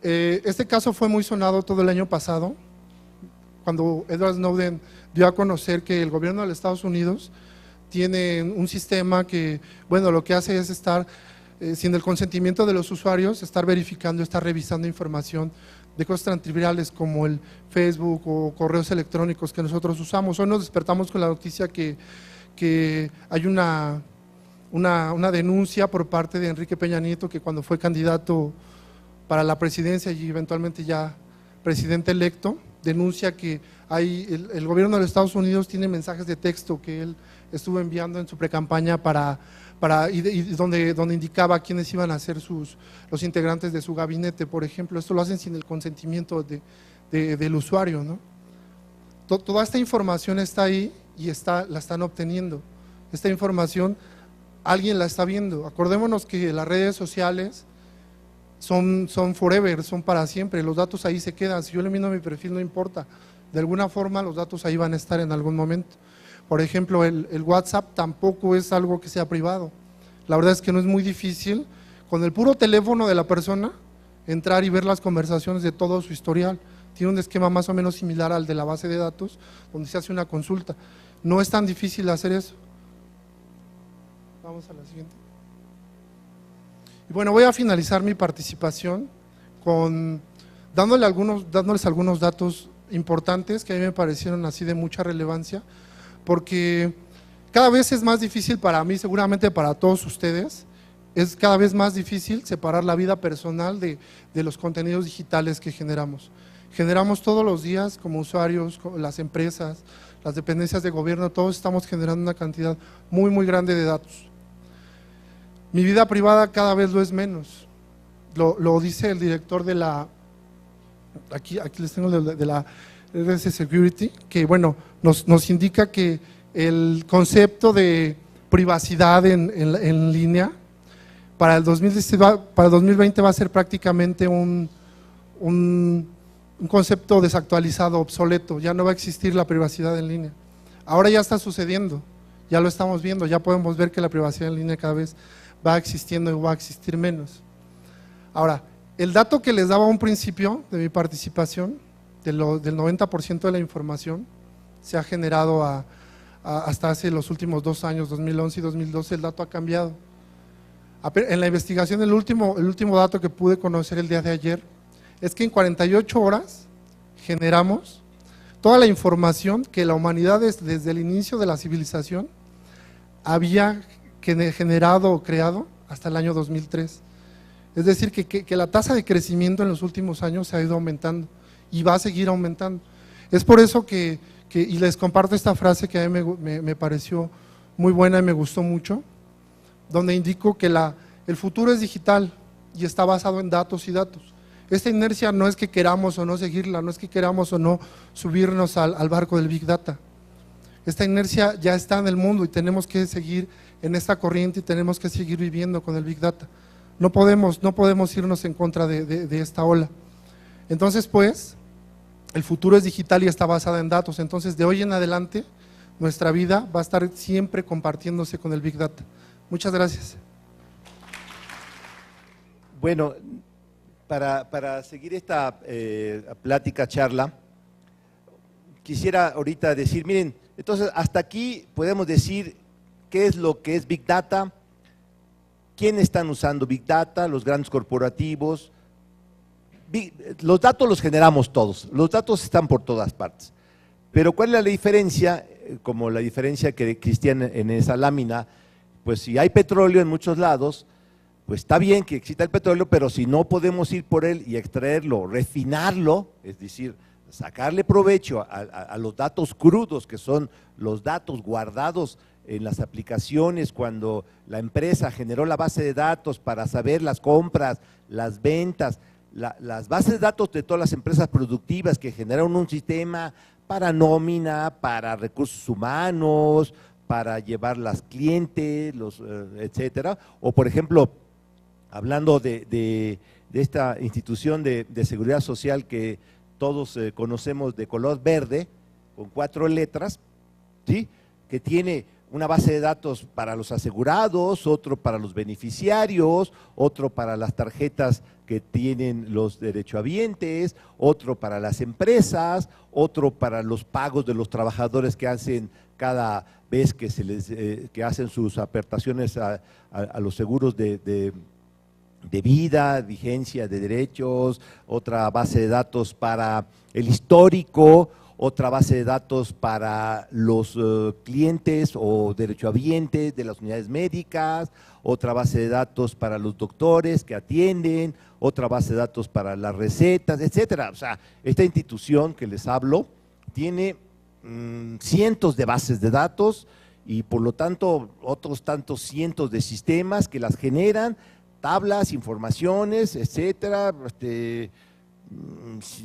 este caso fue muy sonado todo el año pasado, cuando Edward Snowden dio a conocer que el gobierno de los Estados Unidos tiene un sistema que, bueno, lo que hace es estar, sin el consentimiento de los usuarios, estar verificando, estar revisando información de cosas tan triviales como el Facebook o correos electrónicos que nosotros usamos. Hoy nos despertamos con la noticia que hay una denuncia por parte de Enrique Peña Nieto, que cuando fue candidato para la presidencia y eventualmente ya presidente electo, denuncia que el gobierno de los Estados Unidos tiene mensajes de texto que él estuvo enviando en su precampaña donde indicaba quiénes iban a ser los integrantes de su gabinete, por ejemplo. Esto lo hacen sin el consentimiento del usuario, ¿no? Toda esta información está ahí y la están obteniendo. Esta información alguien la está viendo. Acordémonos que las redes sociales son forever, son para siempre, los datos ahí se quedan. Si yo elimino mi perfil no importa, de alguna forma los datos ahí van a estar en algún momento. Por ejemplo, el WhatsApp tampoco es algo que sea privado. La verdad es que no es muy difícil, con el puro teléfono de la persona, entrar y ver las conversaciones de todo su historial. Tiene un esquema más o menos similar al de la base de datos, donde se hace una consulta. No es tan difícil hacer eso. Vamos a la siguiente. Y bueno, voy a finalizar mi participación dándoles algunos datos importantes que a mí me parecieron así de mucha relevancia, porque cada vez es más difícil para mí, seguramente para todos ustedes, es cada vez más difícil separar la vida personal de los contenidos digitales que generamos. Generamos todos los días como usuarios, las empresas, las dependencias de gobierno, todos estamos generando una cantidad muy, muy grande de datos. Mi vida privada cada vez lo es menos. Lo dice el director de la, aquí les tengo de la RS Security, que bueno, nos indica que el concepto de privacidad en línea para el 2020 va a ser prácticamente un concepto desactualizado, obsoleto. Ya no va a existir la privacidad en línea. Ahora ya está sucediendo, ya lo estamos viendo, ya podemos ver que la privacidad en línea cada vez va existiendo y va a existir menos. Ahora, el dato que les daba a un principio de mi participación, del 90% de la información, se ha generado hasta hace los últimos 2 años, 2011 y 2012, el dato ha cambiado. En la investigación, el último dato que pude conocer el día de ayer, es que en 48 horas generamos toda la información que la humanidad desde el inicio de la civilización había generado o creado hasta el año 2003. Es decir, que la tasa de crecimiento en los últimos años se ha ido aumentando y va a seguir aumentando. Es por eso y les comparto esta frase que a mí me pareció muy buena y me gustó mucho, donde indico que el futuro es digital y está basado en datos y datos. Esta inercia no es que queramos o no seguirla, no es que queramos o no subirnos al barco del Big Data. Esta inercia ya está en el mundo y tenemos que seguir en esta corriente y tenemos que seguir viviendo con el Big Data. No podemos irnos en contra de esta ola. Entonces, pues, el futuro es digital y está basada en datos. Entonces, de hoy en adelante, nuestra vida va a estar siempre compartiéndose con el Big Data. Muchas gracias. Bueno, para seguir esta plática, charla, quisiera ahorita decir, miren, entonces hasta aquí podemos decir qué es lo que es Big Data, quiénes están usando Big Data, los grandes corporativos. Los datos los generamos todos, los datos están por todas partes. Pero ¿cuál es la diferencia? Como la diferencia que existía en esa lámina, pues si hay petróleo en muchos lados, pues está bien que exista el petróleo, pero si no podemos ir por él y extraerlo, refinarlo, es decir, sacarle provecho a los datos crudos, que son los datos guardados en las aplicaciones cuando la empresa generó la base de datos para saber las compras, las ventas, las bases de datos de todas las empresas productivas que generaron un sistema para nómina, para recursos humanos, para llevar las clientes, etcétera, o por ejemplo, hablando de esta institución de seguridad social que todos conocemos de color verde, con 4 letras, ¿sí?, que tiene una base de datos para los asegurados, otro para los beneficiarios, otro para las tarjetas que tienen los derechohabientes, otro para las empresas, otro para los pagos de los trabajadores que hacen cada vez que hacen sus aportaciones a los seguros de vida, vigencia de derechos, otra base de datos para el histórico, otra base de datos para los clientes o derechohabientes de las unidades médicas, otra base de datos para los doctores que atienden, otra base de datos para las recetas, etcétera. O sea, esta institución que les hablo tiene cientos de bases de datos y por lo tanto otros tantos cientos de sistemas que las generan, tablas, informaciones, etcétera,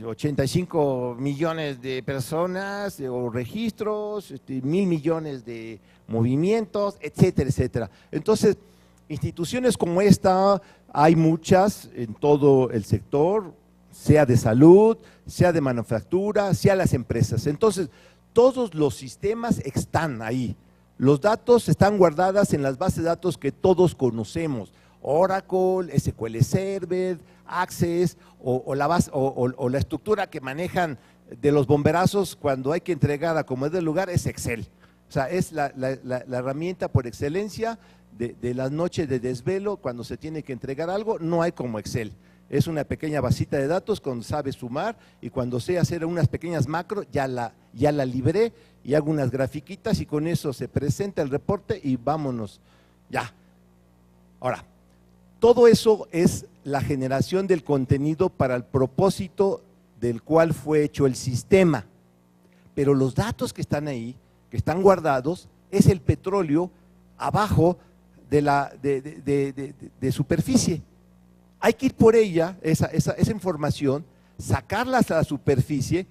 85 millones de personas o registros, 1.000 millones de movimientos, etcétera, etcétera. Entonces, instituciones como esta hay muchas en todo el sector, sea de salud, sea de manufactura, sea las empresas. Entonces, todos los sistemas están ahí. Los datos están guardados en las bases de datos que todos conocemos. Oracle, SQL Server, Access o la estructura que manejan de los bomberazos cuando hay que entregar a como es del lugar es Excel. O sea, es la herramienta por excelencia de las noches de desvelo cuando se tiene que entregar algo, no hay como Excel. Es una pequeña basita de datos cuando sabe sumar y cuando sé hacer unas pequeñas macros ya la libré y hago unas grafiquitas y con eso se presenta el reporte y vámonos, ya. Ahora, todo eso es la generación del contenido para el propósito del cual fue hecho el sistema, pero los datos que están ahí, que están guardados, es el petróleo abajo de superficie. Hay que ir por ella, esa información, sacarla a la superficie,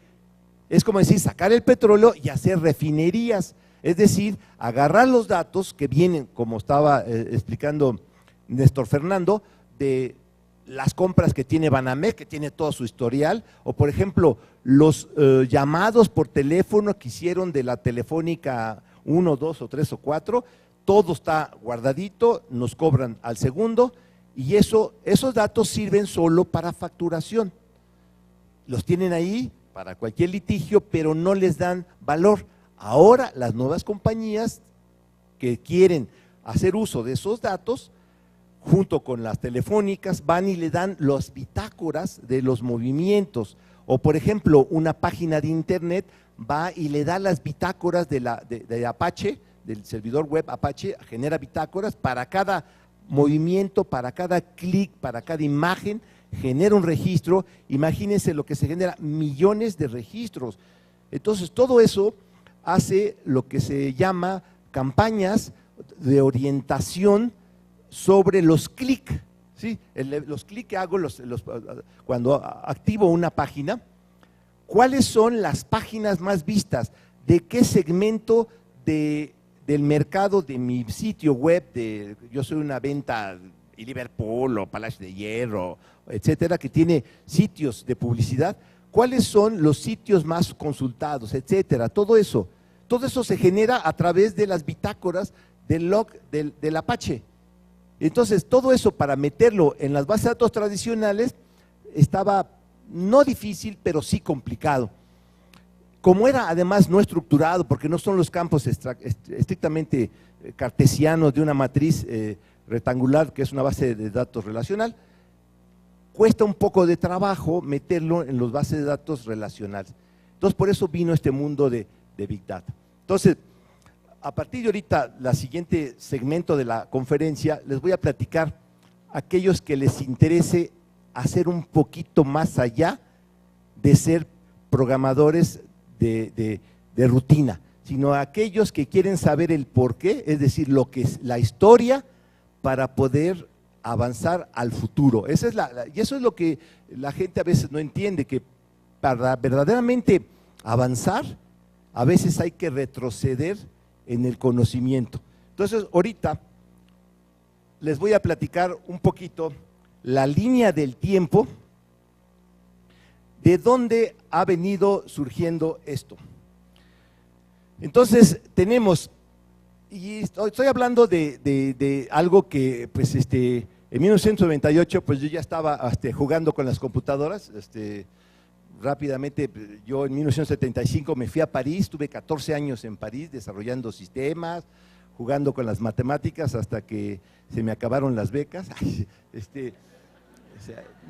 es como decir, sacar el petróleo y hacer refinerías, es decir, agarrar los datos que vienen, como estaba explicando Néstor Fernando, de las compras que tiene Banamex, que tiene todo su historial, o por ejemplo, los llamados por teléfono que hicieron de la Telefónica 1, 2 o 3 o 4, todo está guardadito, nos cobran al segundo, y esos datos sirven solo para facturación. Los tienen ahí para cualquier litigio, pero no les dan valor. Ahora las nuevas compañías que quieren hacer uso de esos datos, junto con las telefónicas, van y le dan las bitácoras de los movimientos. O por ejemplo, una página de internet va y le da las bitácoras de Apache, del servidor web Apache, genera bitácoras para cada movimiento, para cada clic, para cada imagen, genera un registro. Imagínense lo que se genera, millones de registros. Entonces, todo eso hace lo que se llama campañas de orientación sobre los clics, ¿sí? Los clics que hago cuando activo una página, ¿cuáles son las páginas más vistas? ¿De qué segmento del mercado de mi sitio web? Yo soy una venta Liverpool o Palacio de Hierro, etcétera, que tiene sitios de publicidad. ¿Cuáles son los sitios más consultados, etcétera? Todo eso se genera a través de las bitácoras del log del Apache. Entonces, todo eso para meterlo en las bases de datos tradicionales estaba no difícil, pero sí complicado. Como era además no estructurado, porque no son los campos estrictamente cartesianos de una matriz rectangular, que es una base de datos relacional, cuesta un poco de trabajo meterlo en las bases de datos relacionales. Entonces, por eso vino este mundo de Big Data. Entonces, a partir de ahorita, la siguiente segmento de la conferencia, les voy a platicar a aquellos que les interese hacer un poquito más allá de ser programadores de rutina, sino a aquellos que quieren saber el porqué, es decir, lo que es la historia para poder avanzar al futuro. Y eso es lo que la gente a veces no entiende, que para verdaderamente avanzar, a veces hay que retroceder en el conocimiento. Entonces, ahorita les voy a platicar un poquito la línea del tiempo, de dónde ha venido surgiendo esto. Entonces, tenemos, y estoy hablando de algo que, pues, en 1998, pues yo ya estaba jugando con las computadoras. Rápidamente, yo en 1975 me fui a París, tuve 14 años en París desarrollando sistemas, jugando con las matemáticas hasta que se me acabaron las becas.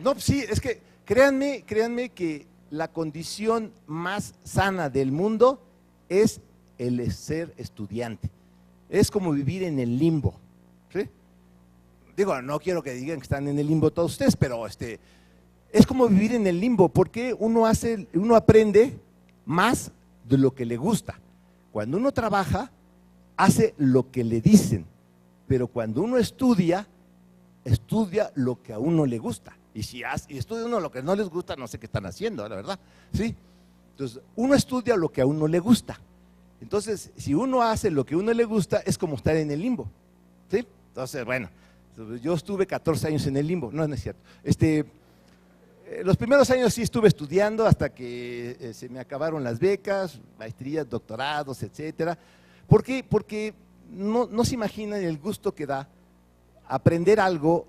No, sí, es que créanme que la condición más sana del mundo es el ser estudiante. Es como vivir en el limbo, ¿sí? Digo, no quiero que digan que están en el limbo todos ustedes, pero es como vivir en el limbo, porque uno aprende más de lo que le gusta. Cuando uno trabaja, hace lo que le dicen, pero cuando uno estudia lo que a uno le gusta. Y si estudia uno lo que no les gusta, no sé qué están haciendo, la verdad, ¿sí? Entonces, uno estudia lo que a uno le gusta. Entonces, si uno hace lo que a uno le gusta, es como estar en el limbo, ¿sí? Entonces, bueno, yo estuve 14 años en el limbo, no es cierto. Los primeros años sí estuve estudiando hasta que se me acabaron las becas, maestrías, doctorados, etcétera. ¿Por qué? Porque no se imaginan el gusto que da aprender algo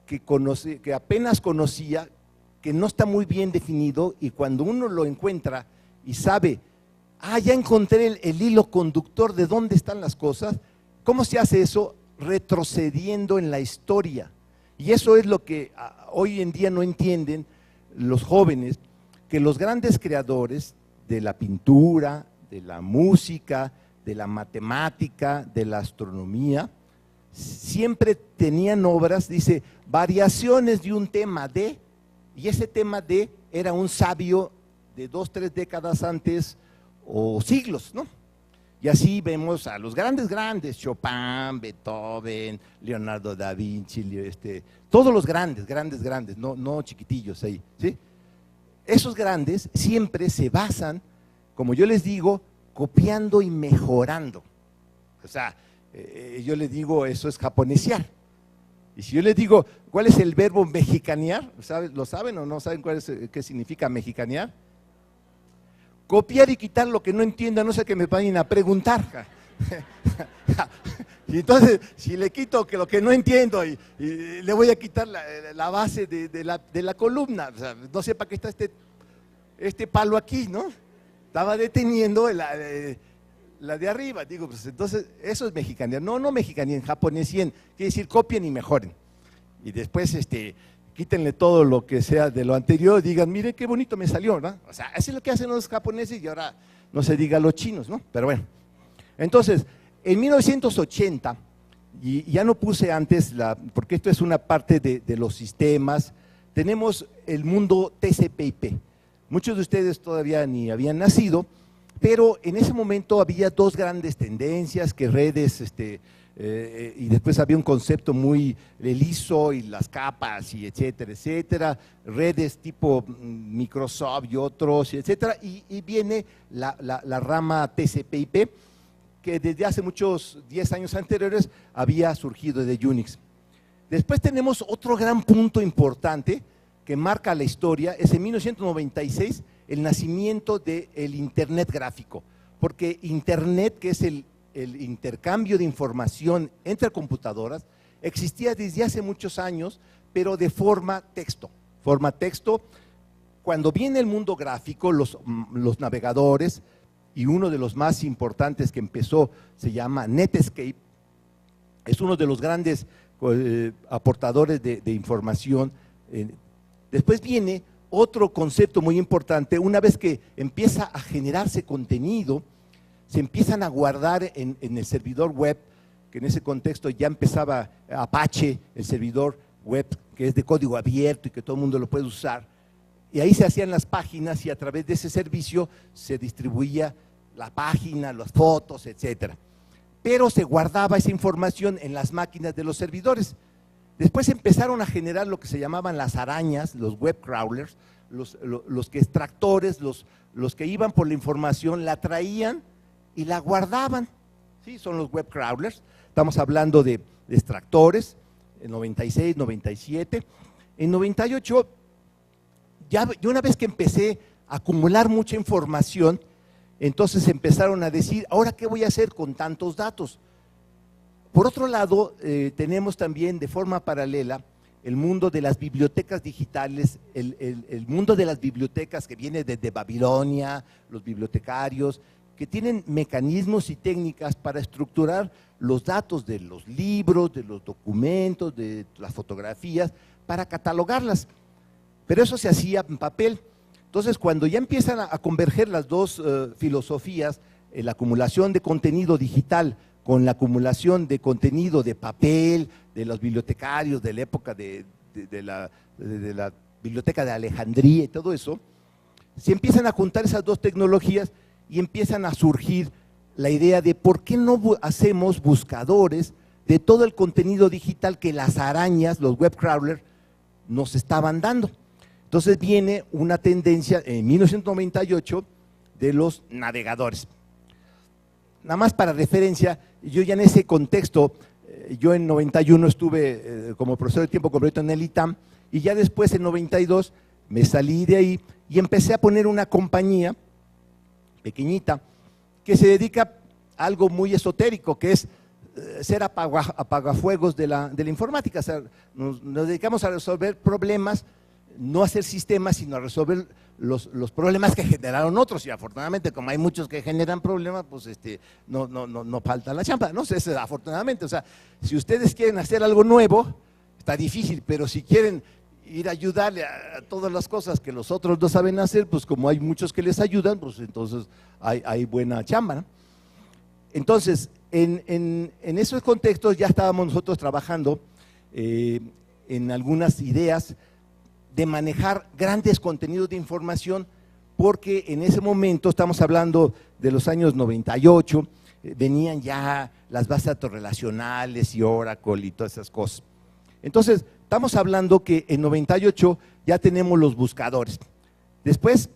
que apenas conocía, que no está muy bien definido, y cuando uno lo encuentra y sabe, ya encontré el hilo conductor de dónde están las cosas. ¿Cómo se hace eso? Retrocediendo en la historia. Y eso es lo que hoy en día no entienden los jóvenes, que los grandes creadores de la pintura, de la música, de la matemática, de la astronomía, siempre tenían obras, dice, variaciones de un tema de, y ese tema de era un sabio de 2, 3 décadas antes o siglos, ¿no? Y así vemos a los grandes, Chopin, Beethoven, Leonardo da Vinci, todos los grandes, no chiquitillos ahí, ¿sí? Esos grandes siempre se basan, como yo les digo, copiando y mejorando. O sea, yo les digo, eso es japonesear. Y si yo les digo, ¿cuál es el verbo mexicanear? ¿Lo saben o no saben qué significa mexicanear? Copiar y quitar lo que no entiendo, no sé que me vayan a preguntar. Y entonces, si le quito lo que no entiendo y le voy a quitar la base de la columna, o sea, no sé para qué está este palo aquí, ¿no? estaba deteniendo la de arriba. Digo, pues entonces, eso es mexicanía. No, no mexicanía, en japonés, quiere decir copien y mejoren. Y después, quítenle todo lo que sea de lo anterior, digan, mire qué bonito me salió, ¿no? O sea, eso es lo que hacen los japoneses y ahora no se diga los chinos, ¿no? Pero bueno. Entonces, en 1980, y ya no puse antes, porque esto es una parte de los sistemas, tenemos el mundo TCP/IP. Muchos de ustedes todavía ni habían nacido, pero en ese momento había dos grandes tendencias, que redes, y después había un concepto muy el ISO y las capas, y etcétera, etcétera, redes tipo Microsoft y otros, etcétera, y viene la rama TCP/IP, que desde hace muchos 10 años anteriores había surgido de Unix. Después tenemos otro gran punto importante que marca la historia, es en 1996 el nacimiento del Internet gráfico, porque Internet, que es el intercambio de información entre computadoras, existía desde hace muchos años, pero de forma texto. Cuando viene el mundo gráfico, los navegadores, y uno de los más importantes que empezó se llama Netscape, es uno de los grandes aportadores de información. Después viene otro concepto muy importante, una vez que empieza a generarse contenido, se empiezan a guardar en el servidor web, que en ese contexto ya empezaba Apache, el servidor web que es de código abierto y que todo el mundo lo puede usar, y ahí se hacían las páginas y a través de ese servicio se distribuía la página, las fotos, etcétera. Pero se guardaba esa información en las máquinas de los servidores. Después empezaron a generar lo que se llamaban las arañas, los web crawlers, los que extractores, los que iban por la información, la traían y la guardaban. Sí, son los web crawlers. Estamos hablando de extractores, en 96, 97. En 98, ya una vez que empecé a acumular mucha información, entonces empezaron a decir, ¿ahora qué voy a hacer con tantos datos? Por otro lado, tenemos también de forma paralela el mundo de las bibliotecas digitales, el mundo de las bibliotecas que viene desde Babilonia, los bibliotecarios, que tienen mecanismos y técnicas para estructurar los datos de los libros, de los documentos, de las fotografías, para catalogarlas. Pero eso se hacía en papel. Entonces, cuando ya empiezan a converger las dos filosofías, la acumulación de contenido digital con la acumulación de contenido de papel, de los bibliotecarios de la época de la biblioteca de Alejandría y todo eso, se empiezan a juntar esas dos tecnologías y empiezan a surgir la idea de por qué no hacemos buscadores de todo el contenido digital que las arañas, los web crawlers, nos estaban dando. Entonces viene una tendencia en 1998 de los navegadores. Nada más para referencia, yo ya en ese contexto, yo en 91 estuve como profesor de tiempo completo en el ITAM y ya después en 92 me salí de ahí y empecé a poner una compañía pequeñita que se dedica a algo muy esotérico, que es ser apagafuegos de la informática. O sea, nos dedicamos a resolver problemas, no hacer sistemas, sino a resolver los problemas que generaron otros, y afortunadamente, como hay muchos que generan problemas, pues no falta la chamba, ¿no? Afortunadamente, o sea, si ustedes quieren hacer algo nuevo, está difícil, pero si quieren ir a ayudarle a todas las cosas que los otros no saben hacer, pues como hay muchos que les ayudan, pues entonces hay buena chamba, ¿no? Entonces, en esos contextos ya estábamos nosotros trabajando en algunas ideas de manejar grandes contenidos de información, porque en ese momento, estamos hablando de los años 98, venían ya las bases de datos relacionales y Oracle y todas esas cosas. Entonces, estamos hablando que en 98 ya tenemos los buscadores. Después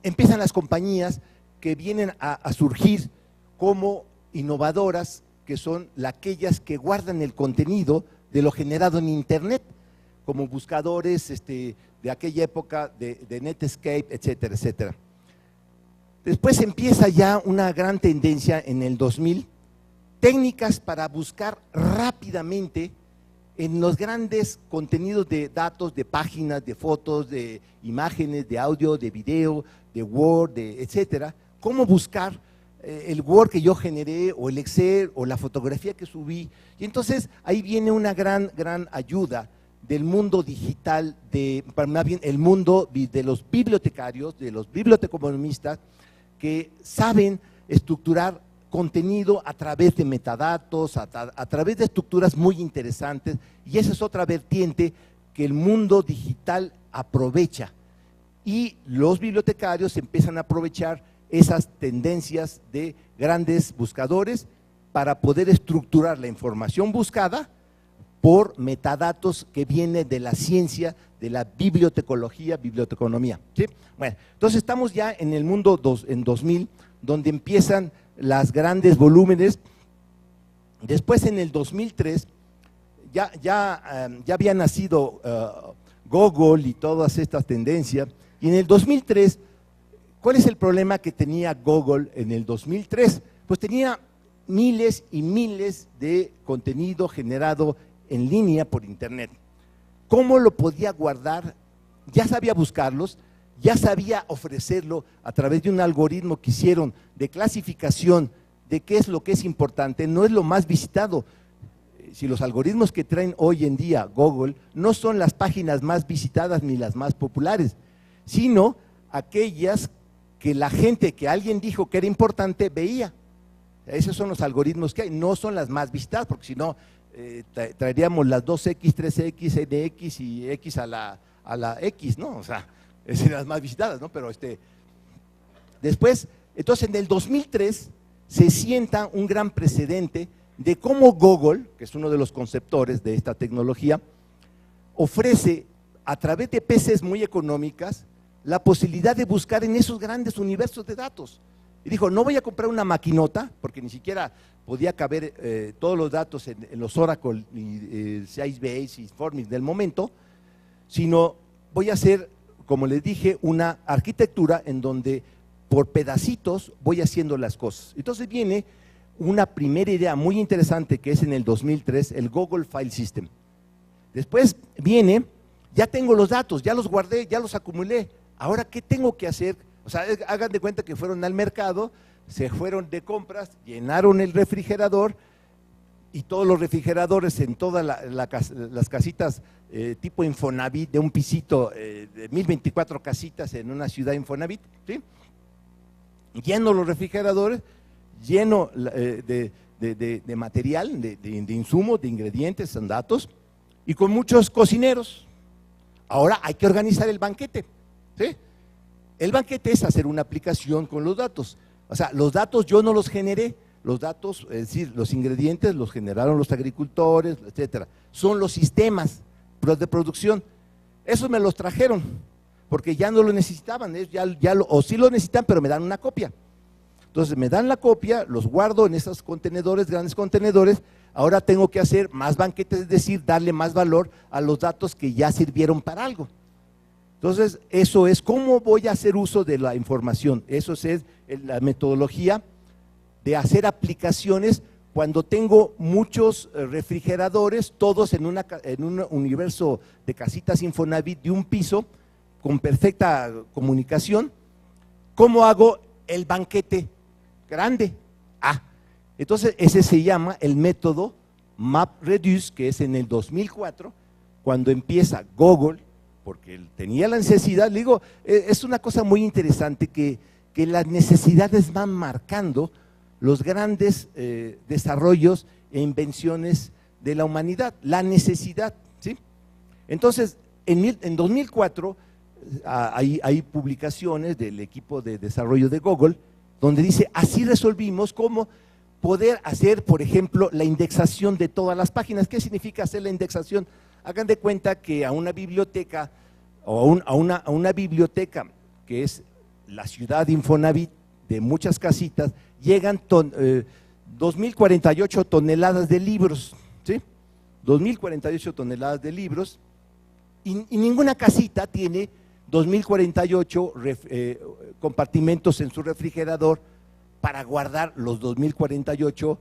empiezan las compañías que vienen a surgir como innovadoras, que son aquellas que guardan el contenido de lo generado en Internet, como buscadores de aquella época de Netscape, etcétera, etcétera. Después empieza ya una gran tendencia en el 2000, técnicas para buscar rápidamente en los grandes contenidos de datos, de páginas, de fotos, de imágenes, de audio, de video, de Word, etcétera, cómo buscar el Word que yo generé, o el Excel, o la fotografía que subí. Y entonces ahí viene una gran ayuda del mundo digital, más bien el mundo de los bibliotecarios, de los biblioteconomistas, que saben estructurar contenido a través de metadatos, a través de estructuras muy interesantes, y esa es otra vertiente que el mundo digital aprovecha, y los bibliotecarios empiezan a aprovechar esas tendencias de grandes buscadores para poder estructurar la información buscada por metadatos que viene de la ciencia, de la bibliotecología, biblioteconomía, ¿sí? Bueno, entonces estamos ya en el mundo en 2000, donde empiezan las grandes volúmenes. Después, en el 2003, ya había nacido Google y todas estas tendencias, y en el 2003, ¿cuál es el problema que tenía Google en el 2003? Pues tenía miles y miles de contenido generado en línea por internet. ¿Cómo lo podía guardar? Ya sabía buscarlos, ya sabía ofrecerlo a través de un algoritmo que hicieron de clasificación de qué es lo que es importante. No es lo más visitado. Si los algoritmos que traen hoy en día Google no son las páginas más visitadas ni las más populares, sino aquellas que la gente, que alguien dijo que era importante, veía. Esos son los algoritmos que hay, no son las más visitadas, porque si no traeríamos las 2X, 3X, NX y X a la X, ¿no? O sea, esas eran las más visitadas, ¿no? Pero después, entonces en el 2003 se sienta un gran precedente de cómo Google, que es uno de los conceptores de esta tecnología, ofrece a través de PCs muy económicas la posibilidad de buscar en esos grandes universos de datos. Y dijo, no voy a comprar una maquinota, porque ni siquiera podía caber todos los datos en los Oracle y Sybase y Formix del momento, sino voy a hacer, como les dije, una arquitectura en donde por pedacitos voy haciendo las cosas. Entonces viene una primera idea muy interesante, que es en el 2003, el Google File System. Después viene, ya tengo los datos, ya los guardé, ya los acumulé, ahora ¿qué tengo que hacer? O sea, hagan de cuenta que fueron al mercado, se fueron de compras, llenaron el refrigerador, y todos los refrigeradores en todas las casitas tipo Infonavit, de un pisito de 1024 casitas en una ciudad Infonavit, ¿sí? Lleno los refrigeradores, lleno de material, de insumos, de ingredientes, son datos, y con muchos cocineros. Ahora hay que organizar el banquete, ¿sí? El banquete es hacer una aplicación con los datos. O sea, los datos yo no los generé, los datos, es decir, los ingredientes los generaron los agricultores, etcétera. Son los sistemas de producción. Esos me los trajeron, porque ya no lo necesitaban, o sí lo necesitan, pero me dan una copia. Entonces me dan la copia, los guardo en esos contenedores, grandes contenedores. Ahora tengo que hacer más banquetes, es decir, darle más valor a los datos que ya sirvieron para algo. Entonces, eso es cómo voy a hacer uso de la información. Eso es la metodología de hacer aplicaciones cuando tengo muchos refrigeradores, todos en un universo de casitas Infonavit de un piso, con perfecta comunicación. ¿Cómo hago el banquete grande? Entonces ese se llama el método MapReduce, que es en el 2004, cuando empieza Google, porque él tenía la necesidad. Le digo, es una cosa muy interesante que las necesidades van marcando los grandes desarrollos e invenciones de la humanidad, la necesidad, ¿sí? Entonces, en 2004 hay publicaciones del equipo de desarrollo de Google, donde dice, así resolvimos cómo poder hacer, por ejemplo, la indexación de todas las páginas. ¿Qué significa hacer la indexación? Hagan de cuenta que a una biblioteca, o a una biblioteca que es la ciudad Infonavit de muchas casitas, llegan 2048 toneladas de libros, ¿sí? 2048 toneladas de libros, y ninguna casita tiene 2048 compartimentos en su refrigerador para guardar los 2048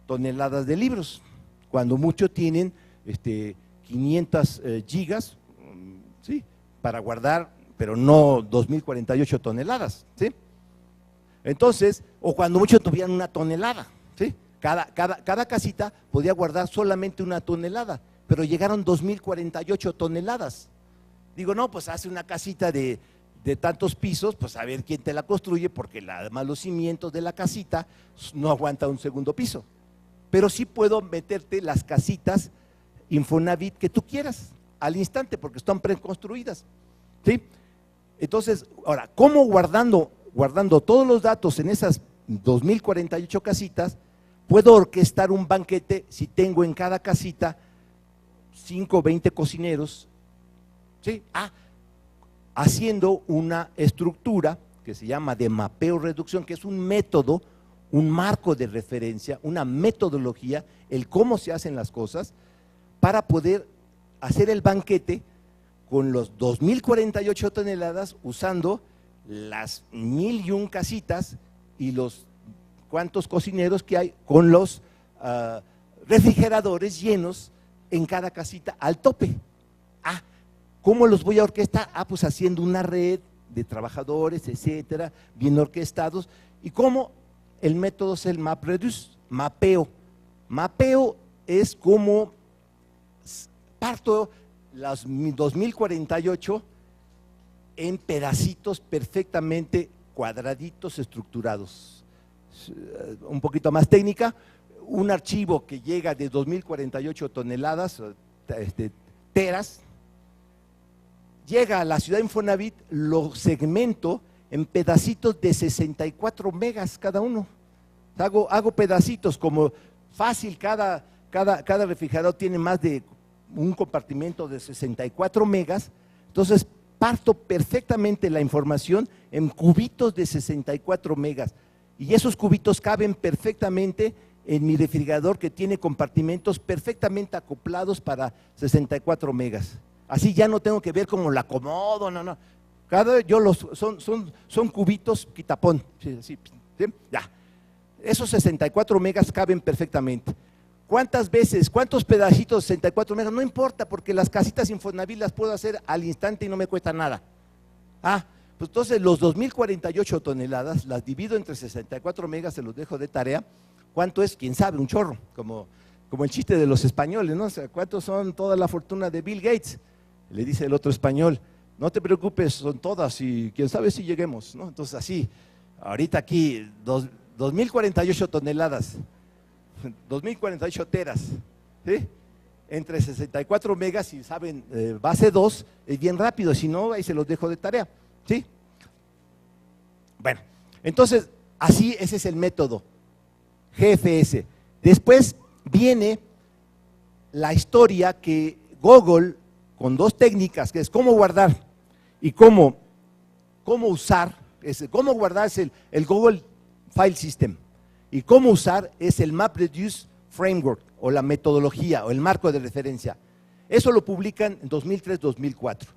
toneladas de libros, cuando muchos tienen 500 gigas, ¿sí? Para guardar, pero no 2048 toneladas, ¿sí? Entonces, o cuando mucho tuvieran una tonelada, ¿sí? Cada casita podía guardar solamente una tonelada, pero llegaron 2048 toneladas. Digo, no, pues hace una casita de tantos pisos, pues a ver quién te la construye, porque además los cimientos de la casita no aguantan un segundo piso. Pero sí puedo meterte las casitas Infonavit que tú quieras, al instante, porque están preconstruidas, ¿sí? Entonces, ahora, ¿cómo guardando todos los datos en esas 2048 casitas, puedo orquestar un banquete si tengo en cada casita 5 o 20 cocineros, ¿sí? Haciendo una estructura que se llama de mapeo-reducción, que es un método, un marco de referencia, una metodología, el cómo se hacen las cosas, para poder hacer el banquete con los 2048 toneladas usando las 1001 casitas y los cuantos cocineros que hay con los refrigeradores llenos en cada casita al tope. ¿Cómo los voy a orquestar? Pues haciendo una red de trabajadores, etcétera, bien orquestados. ¿Y cómo? El método es el MapReduce, mapeo. Mapeo es como parto las 2048 en pedacitos perfectamente cuadraditos estructurados. Un poquito más técnica, un archivo que llega de 2048 toneladas, teras, llega a la ciudad de Infonavit, lo segmento en pedacitos de 64 megas cada uno. Hago pedacitos como fácil, cada refrigerador tiene más de un compartimento de 64 megas, entonces parto perfectamente la información en cubitos de 64 megas y esos cubitos caben perfectamente en mi refrigerador que tiene compartimentos perfectamente acoplados para 64 megas. Así ya no tengo que ver cómo la acomodo, no. Son cubitos quitapón, ¿sí? Ya. Esos 64 megas caben perfectamente. ¿Cuántas veces, cuántos pedacitos 64 megas? No importa, porque las casitas Infonavit las puedo hacer al instante y no me cuesta nada. Pues entonces los 2048 toneladas las divido entre 64 megas, se los dejo de tarea. ¿Cuánto es? ¿Quién sabe? Un chorro, como el chiste de los españoles, ¿no? O sea, ¿cuántos son toda la fortuna de Bill Gates? Le dice el otro español, no te preocupes, son todas y quién sabe si lleguemos, ¿no? Entonces así, ahorita aquí, 2048 toneladas, 2048 teras, ¿sí? Entre 64 megas, si saben, base 2, es bien rápido, si no, ahí se los dejo de tarea, ¿sí? Bueno, entonces, así, ese es el método, GFS. Después viene la historia que Google, con dos técnicas, que es cómo guardar y cómo usar, cómo guardar es el Google File System y cómo usar es el MapReduce Framework o la metodología o el marco de referencia. Eso lo publican en 2003-2004.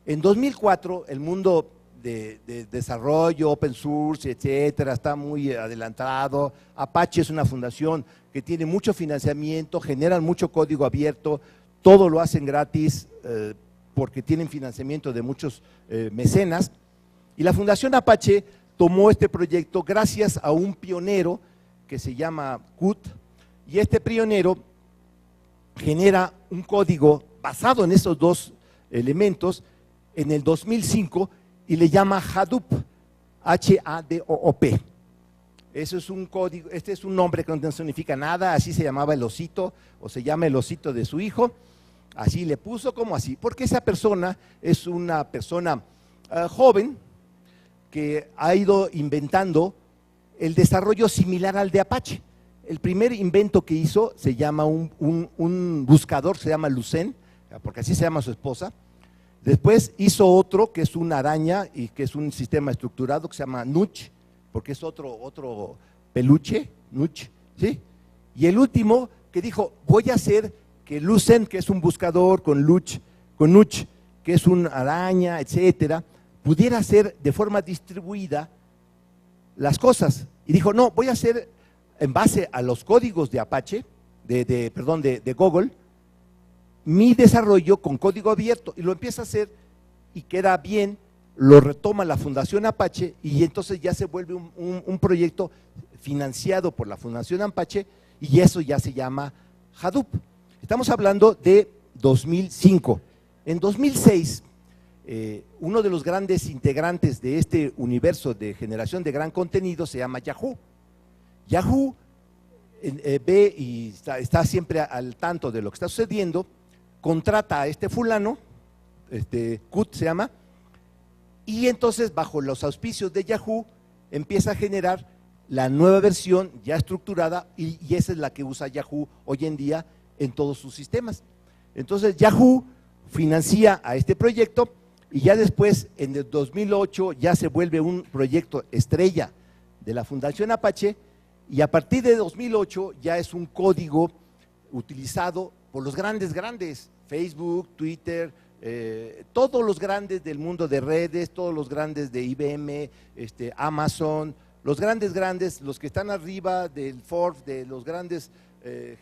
En 2004 el mundo de desarrollo, open source, etcétera, está muy adelantado. Apache es una fundación que tiene mucho financiamiento, generan mucho código abierto, todo lo hacen gratis porque tienen financiamiento de muchos mecenas. Y la Fundación Apache tomó este proyecto gracias a un pionero que se llama Qt, y este pionero genera un código basado en esos dos elementos en el 2005 y le llama Hadoop, H-A-D-O-O-P. Eso es un código, este es un nombre que no significa nada, así se llamaba el osito, o se llama el osito de su hijo, así le puso, como así, porque esa persona es una persona joven que ha ido inventando el desarrollo similar al de Apache. El primer invento que hizo se llama un buscador, se llama Lucene, porque así se llama su esposa. Después hizo otro que es una araña y que es un sistema estructurado que se llama Nuch, porque es otro peluche, Nuch, ¿sí? Y el último que dijo, voy a hacer que Lucene, que es un buscador, con Nuch, que es una araña, etcétera, pudiera hacer de forma distribuida las cosas. Y dijo, no, voy a hacer en base a los códigos de Apache, de Google, mi desarrollo con código abierto y lo empieza a hacer y queda bien, lo retoma la Fundación Apache y entonces ya se vuelve un proyecto financiado por la Fundación Apache y eso ya se llama Hadoop. Estamos hablando de 2005. En 2006, uno de los grandes integrantes de este universo de generación de gran contenido se llama Yahoo. Yahoo ve y está siempre al tanto de lo que está sucediendo, contrata a este fulano, Kut se llama, y entonces bajo los auspicios de Yahoo empieza a generar la nueva versión ya estructurada y esa es la que usa Yahoo hoy en día en todos sus sistemas. Entonces Yahoo financia a este proyecto y ya después en el 2008 ya se vuelve un proyecto estrella de la Fundación Apache y a partir de 2008 ya es un código utilizado por los grandes, Facebook, Twitter, todos los grandes del mundo de redes, todos los grandes de IBM, Amazon, los grandes, los que están arriba del Forbes, de los grandes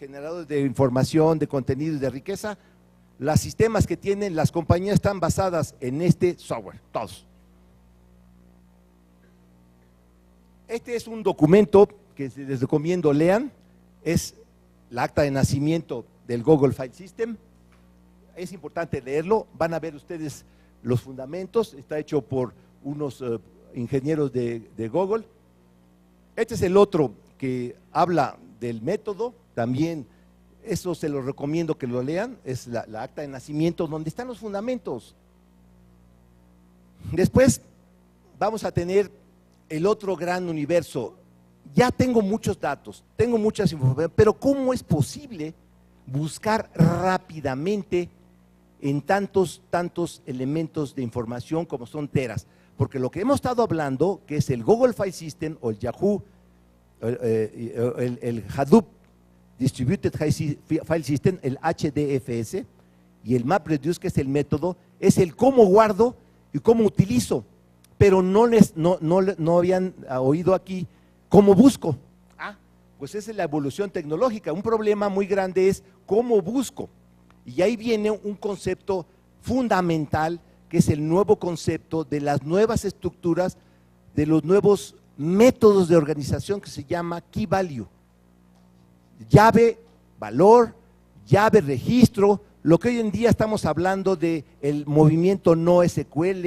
generadores de información, de contenido y de riqueza, los sistemas que tienen las compañías están basadas en este software, todos. Este es un documento que les recomiendo lean, es la acta de nacimiento del Google File System. Es importante leerlo, van a ver ustedes los fundamentos, está hecho por unos ingenieros de Google. Este es el otro que habla del método, también eso se lo recomiendo que lo lean, es la acta de nacimiento donde están los fundamentos. Después vamos a tener el otro gran universo. Ya tengo muchos datos, tengo muchas informaciones, pero ¿cómo es posible buscar rápidamente en tantos elementos de información como son teras? Porque lo que hemos estado hablando, que es el Google File System o el Yahoo, el Hadoop Distributed File System, el HDFS, y el MapReduce, que es el método, es el cómo guardo y cómo utilizo, pero no habían oído aquí cómo busco. Pues esa es la evolución tecnológica. Un problema muy grande es cómo busco. Y ahí viene un concepto fundamental, que es el nuevo concepto de las nuevas estructuras, de los nuevos métodos de organización que se llama Key Value. Llave, valor, llave, registro, lo que hoy en día estamos hablando de el movimiento no SQL,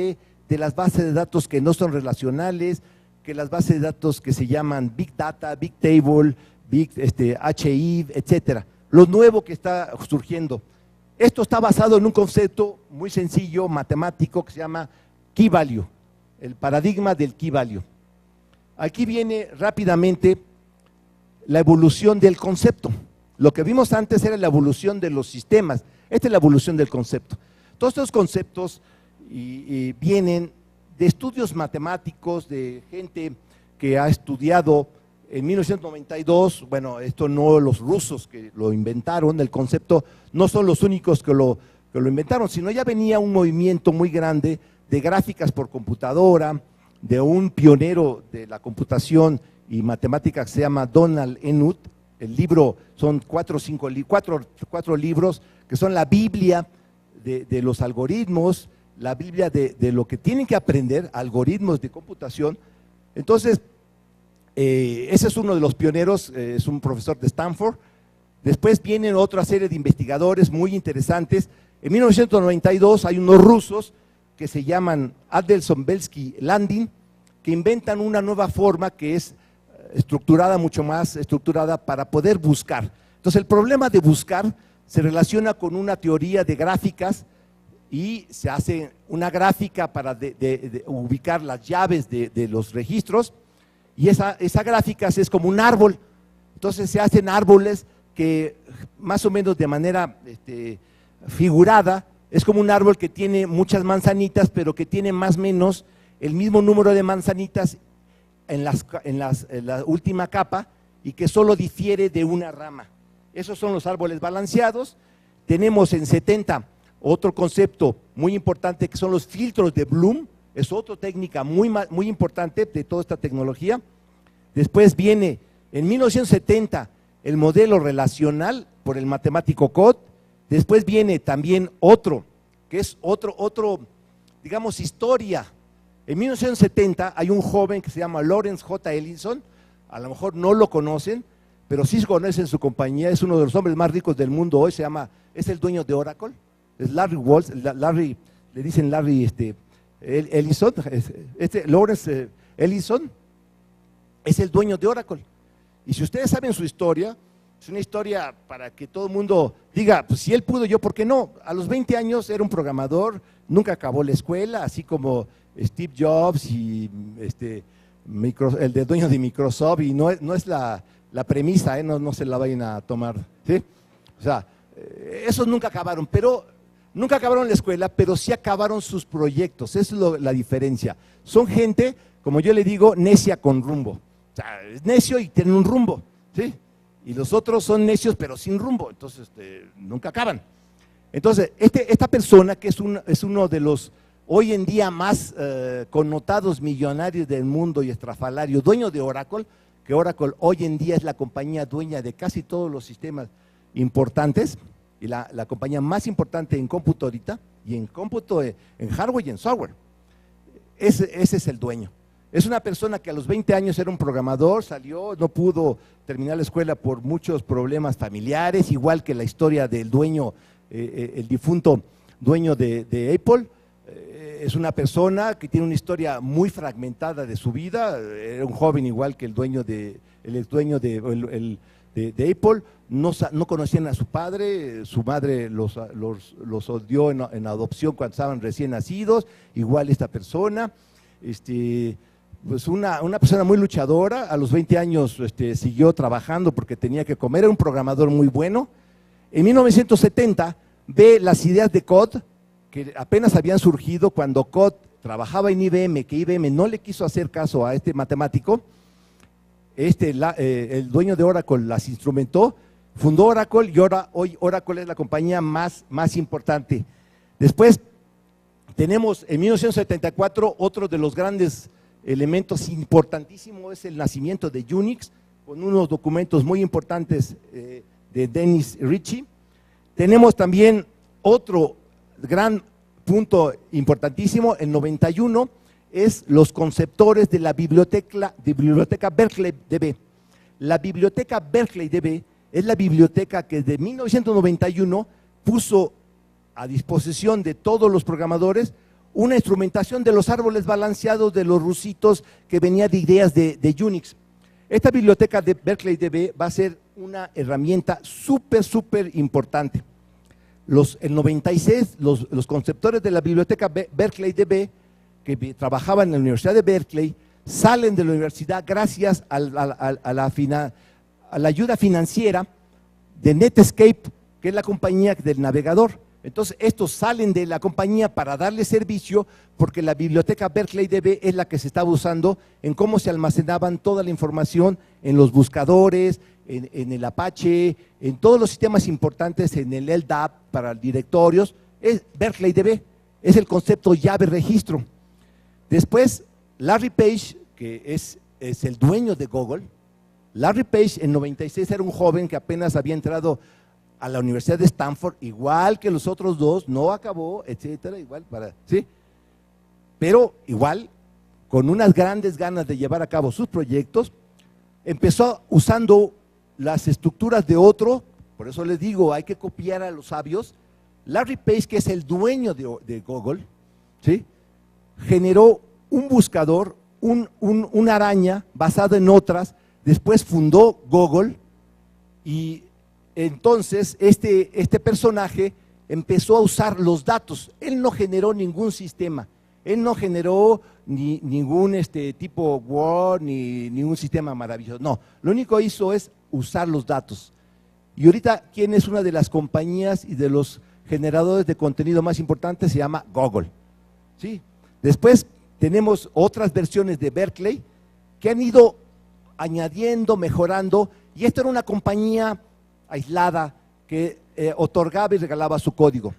de las bases de datos que no son relacionales, que las bases de datos que se llaman Big Data, Big Table, Big HI, etcétera. Lo nuevo que está surgiendo. Esto está basado en un concepto muy sencillo, matemático, que se llama Key Value, el paradigma del Key Value. Aquí viene rápidamente la evolución del concepto. Lo que vimos antes era la evolución de los sistemas, esta es la evolución del concepto. Todos estos conceptos vienen de estudios matemáticos, de gente que ha estudiado en 1992, bueno, esto no los rusos que lo inventaron, el concepto no son los únicos que lo inventaron, sino ya venía un movimiento muy grande de gráficas por computadora, de un pionero de la computación y matemática que se llama Donald Knuth. El libro son cuatro libros que son la Biblia de los algoritmos, la Biblia de lo que tienen que aprender, algoritmos de computación. Entonces, ese es uno de los pioneros, es un profesor de Stanford. Después vienen otra serie de investigadores muy interesantes. En 1992 hay unos rusos que se llaman Adelson, Belsky, Landin, que inventan una nueva forma que es estructurada, mucho más estructurada para poder buscar. Entonces el problema de buscar se relaciona con una teoría de gráficas y se hace una gráfica para de ubicar las llaves de los registros y esa gráfica es como un árbol. Entonces se hacen árboles que más o menos de manera figurada, es como un árbol que tiene muchas manzanitas, pero que tiene más o menos el mismo número de manzanitas en la última capa y que solo difiere de una rama. Esos son los árboles balanceados. Tenemos en 70 otro concepto muy importante que son los filtros de Bloom, es otra técnica muy importante de toda esta tecnología. Después viene en 1970 el modelo relacional por el matemático Code Después viene también otro, que es digamos, historia. En 1970 hay un joven que se llama Lawrence J. Ellison, a lo mejor no lo conocen, pero sí conocen su compañía, es uno de los hombres más ricos del mundo hoy, es el dueño de Oracle, es Larry Walsh, le dicen Larry Ellison, Lawrence Ellison es el dueño de Oracle. Y si ustedes saben su historia, es una historia para que todo el mundo diga, pues si él pudo, yo, ¿por qué no? A los 20 años era un programador, nunca acabó la escuela, así como Steve Jobs y el de dueño de Microsoft, y no es la premisa, no se la vayan a tomar, ¿sí? O sea, esos nunca acabaron, nunca acabaron la escuela, pero sí acabaron sus proyectos, esa es la diferencia. Son gente, como yo le digo, necia con rumbo. O sea, es necio y tiene un rumbo, ¿sí? Y los otros son necios pero sin rumbo, entonces nunca acaban. Entonces, esta persona que es uno de los hoy en día más connotados millonarios del mundo y estrafalarios, dueño de Oracle, que Oracle hoy en día es la compañía dueña de casi todos los sistemas importantes y la compañía más importante en cómputo ahorita, y en cómputo, en hardware y en software. Ese es el dueño. Es una persona que a los 20 años era un programador, salió, no pudo terminar la escuela por muchos problemas familiares, igual que la historia del dueño, el difunto dueño de Apple. Es una persona que tiene una historia muy fragmentada de su vida, era un joven igual que el ex dueño de Apple, no conocían a su padre, su madre los dio en adopción cuando estaban recién nacidos, igual esta persona. Pues una persona muy luchadora, a los 20 años siguió trabajando porque tenía que comer, era un programador muy bueno. En 1970 ve las ideas de COD, que apenas habían surgido cuando COD trabajaba en IBM, que IBM no le quiso hacer caso a este matemático. El dueño de Oracle las instrumentó, fundó Oracle y hoy Oracle es la compañía más importante. Después tenemos en 1974 otro de los grandes elementos importantísimos, es el nacimiento de Unix, con unos documentos muy importantes de Dennis Ritchie. Tenemos también otro gran punto importantísimo, en 91, es los conceptores de la biblioteca Berkeley DB. La biblioteca Berkeley DB es la biblioteca que desde 1991 puso a disposición de todos los programadores una instrumentación de los árboles balanceados de los rusitos que venía de ideas de Unix. Esta biblioteca de Berkeley DB va a ser una herramienta súper importante. En 96, los conceptores de la biblioteca Berkeley DB, que trabajaban en la Universidad de Berkeley, salen de la universidad gracias a la ayuda financiera de Netscape, que es la compañía del navegador. Entonces, estos salen de la compañía para darle servicio, porque la biblioteca Berkeley DB es la que se estaba usando en cómo se almacenaban toda la información en los buscadores, en el Apache, en todos los sistemas importantes, en el LDAP para directorios. Es Berkeley DB, es el concepto llave registro. Después, Larry Page, que es el dueño de Google. Larry Page en 96 era un joven que apenas había entrado a la Universidad de Stanford, igual que los otros dos, no acabó, etcétera, ¿sí? Pero igual, con unas grandes ganas de llevar a cabo sus proyectos, empezó usando las estructuras de otro, por eso les digo, hay que copiar a los sabios. Larry Page, que es el dueño de Google, ¿sí?, generó un buscador, una araña basada en otras, después fundó Google, y entonces este personaje empezó a usar los datos. Él no generó ningún sistema, él no generó ningún tipo Word, ni ningún sistema maravilloso, no, lo único que hizo es usar los datos. Y ahorita, ¿quién es una de las compañías y de los generadores de contenido más importantes? Se llama Google, ¿sí? Después tenemos otras versiones de Berkeley que han ido añadiendo, mejorando, y esta era una compañía aislada que otorgaba y regalaba su código.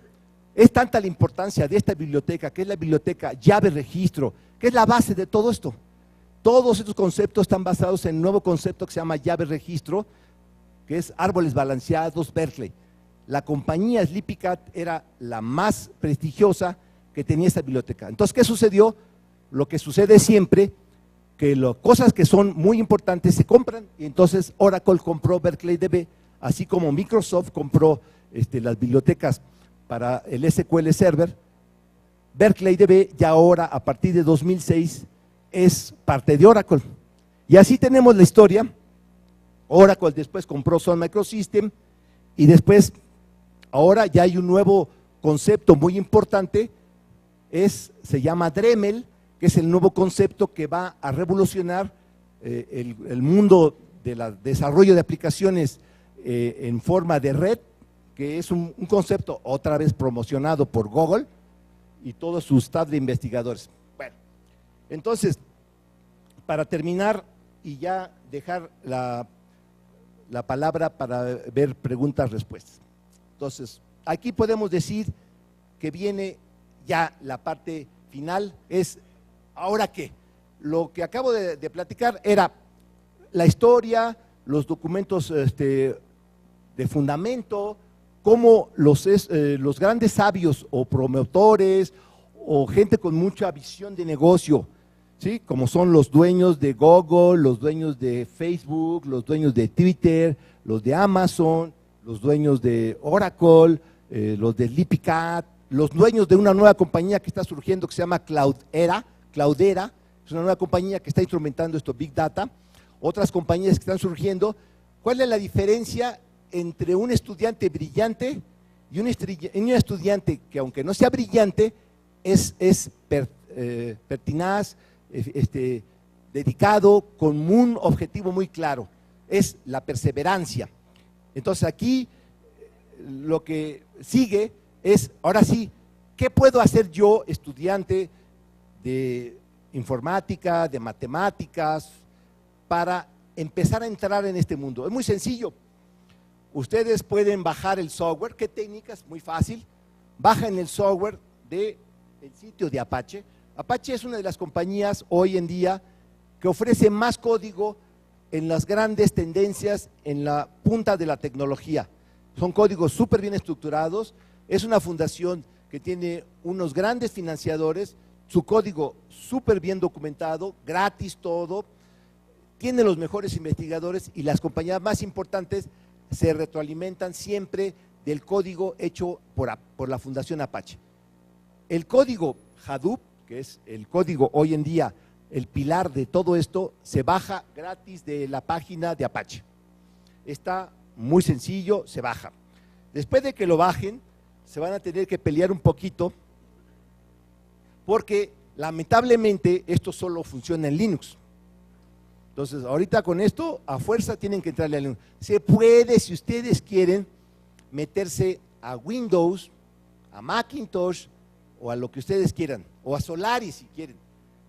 Es tanta la importancia de esta biblioteca, que es la biblioteca llave registro, que es la base de todo esto. Todos estos conceptos están basados en un nuevo concepto que se llama llave registro, que es árboles balanceados Berkeley. la compañía Sleepycat era la más prestigiosa que tenía esta biblioteca. Entonces, ¿qué sucedió? Lo que sucede siempre, que cosas que son muy importantes se compran, y entonces Oracle compró BerkeleyDB, así como Microsoft compró las bibliotecas para el SQL Server. BerkeleyDB ya ahora, a partir de 2006, es parte de Oracle. Y así tenemos la historia. Oracle después compró Sun Microsystems y después, ahora ya hay un nuevo concepto muy importante, se llama Dremel, que es el nuevo concepto que va a revolucionar el mundo del desarrollo de aplicaciones en forma de red, que es un concepto otra vez promocionado por Google y todo su staff de investigadores. Bueno, entonces, para terminar y ya dejar la palabra para ver preguntas-respuestas. Entonces, aquí podemos decir que viene ya la parte final, es ¿ahora qué? Lo que acabo de platicar era la historia, los documentos de fundamento, cómo los grandes sabios o promotores o gente con mucha visión de negocio, ¿sí? Como son los dueños de Google, los dueños de Facebook, los dueños de Twitter, los de Amazon, los dueños de Oracle, los de Sleepycat, los dueños de una nueva compañía que está surgiendo que se llama Cloudera, es una nueva compañía que está instrumentando esto, Big Data, otras compañías que están surgiendo. ¿Cuál es la diferencia entre un estudiante brillante y un estudiante que, aunque no sea brillante, es pertinaz, dedicado, con un objetivo muy claro? Es la perseverancia. Entonces aquí lo que sigue es, ahora sí, ¿qué puedo hacer yo, estudiante de informática, de matemáticas, para empezar a entrar en este mundo? Es muy sencillo. Ustedes pueden bajar el software. ¿Qué técnicas? Muy fácil. Bajan el software del sitio de Apache. Apache es una de las compañías hoy en día que ofrece más código en las grandes tendencias, en la punta de la tecnología. Son códigos súper bien estructurados. Es una fundación que tiene unos grandes financiadores, su código súper bien documentado, gratis todo, tiene los mejores investigadores y las compañías más importantes se retroalimentan siempre del código hecho por la Fundación Apache. El código Hadoop, que es el código hoy en día, el pilar de todo esto, se baja gratis de la página de Apache. Está muy sencillo, se baja. Después de que lo bajen, se van a tener que pelear un poquito, porque lamentablemente esto solo funciona en Linux. Entonces, ahorita con esto, a fuerza tienen que entrarle a Linux. Se puede, si ustedes quieren, meterse a Windows, a Macintosh, o a lo que ustedes quieran, o a Solaris si quieren,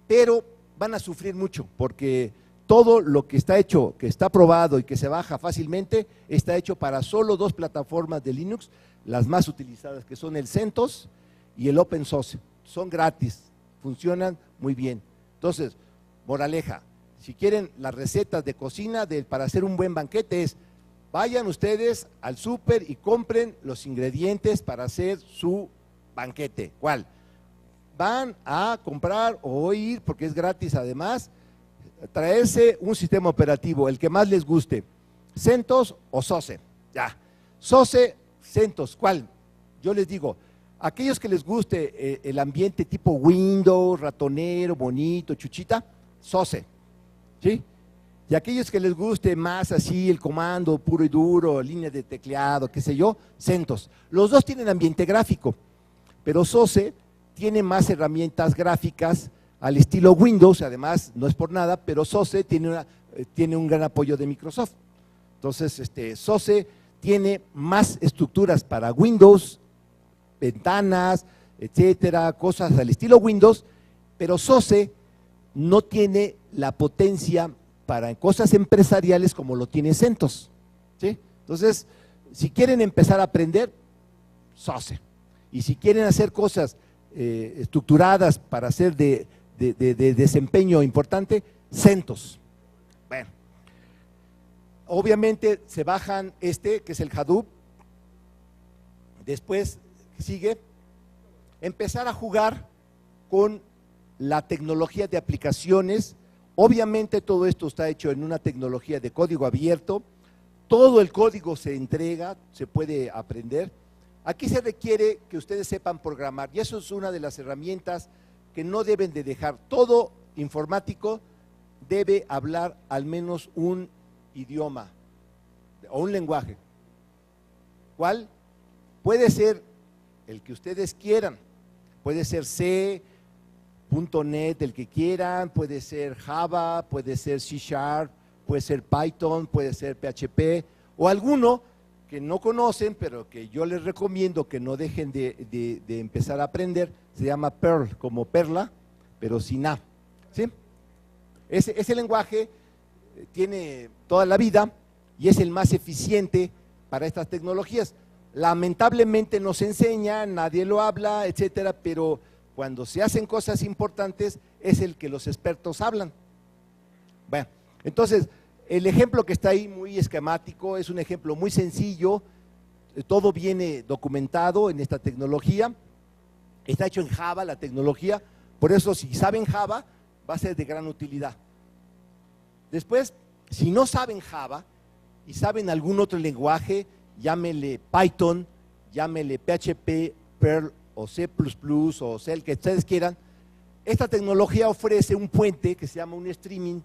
pero van a sufrir mucho, porque todo lo que está hecho, que está probado y que se baja fácilmente, está hecho para solo dos plataformas de Linux, las más utilizadas, que son el CentOS y el OpenSUSE. Son gratis, funcionan muy bien. Entonces, moraleja, si quieren las recetas de cocina para hacer un buen banquete, vayan ustedes al súper y compren los ingredientes para hacer su banquete. ¿Cuál? Van a comprar o ir, porque es gratis además, traerse un sistema operativo, el que más les guste, CentOS o SUSE. Ya, SUSE, CentOS, ¿cuál? Yo les digo, aquellos que les guste el ambiente tipo Windows, ratonero, bonito, chuchita, SUSE, ¿sí? Y aquellos que les guste más así el comando puro y duro, línea de tecleado, qué sé yo, CentOS. Los dos tienen ambiente gráfico, pero SUSE tiene más herramientas gráficas al estilo Windows, además no es por nada, pero SUSE tiene un gran apoyo de Microsoft. Entonces, SUSE tiene más estructuras para Windows, ventanas, etcétera, cosas al estilo Windows, pero SUSE no tiene la potencia para cosas empresariales como lo tiene CentOS, ¿sí? Entonces, si quieren empezar a aprender, SUSE. Y si quieren hacer cosas estructuradas para hacer de desempeño importante, CentOS. Bueno, obviamente se bajan que es el Hadoop, Después sigue empezar a jugar con la tecnología de aplicaciones. Obviamente todo esto está hecho en una tecnología de código abierto, todo el código se entrega, se puede aprender. Aquí se requiere que ustedes sepan programar y eso es una de las herramientas que no deben de dejar. Todo informático debe hablar al menos un idioma o un lenguaje. ¿Cuál? Puede ser el que ustedes quieran, puede ser C, .NET, el que quieran, puede ser Java, puede ser C#, puede ser Python, puede ser PHP o alguno que no conocen, pero que yo les recomiendo que no dejen de empezar a aprender, se llama Perl, como perla, pero sin A, ¿sí? Ese lenguaje tiene toda la vida y es el más eficiente para estas tecnologías. Lamentablemente no se enseña, nadie lo habla, etcétera, pero cuando se hacen cosas importantes es el que los expertos hablan. Bueno, entonces, el ejemplo que está ahí muy esquemático, es un ejemplo muy sencillo, todo viene documentado en esta tecnología, está hecho en Java la tecnología, por eso si saben Java va a ser de gran utilidad. Después, si no saben Java y saben algún otro lenguaje, llámele Python, llámele PHP, Perl o C++ o C, el que ustedes quieran, esta tecnología ofrece un puente que se llama un streaming,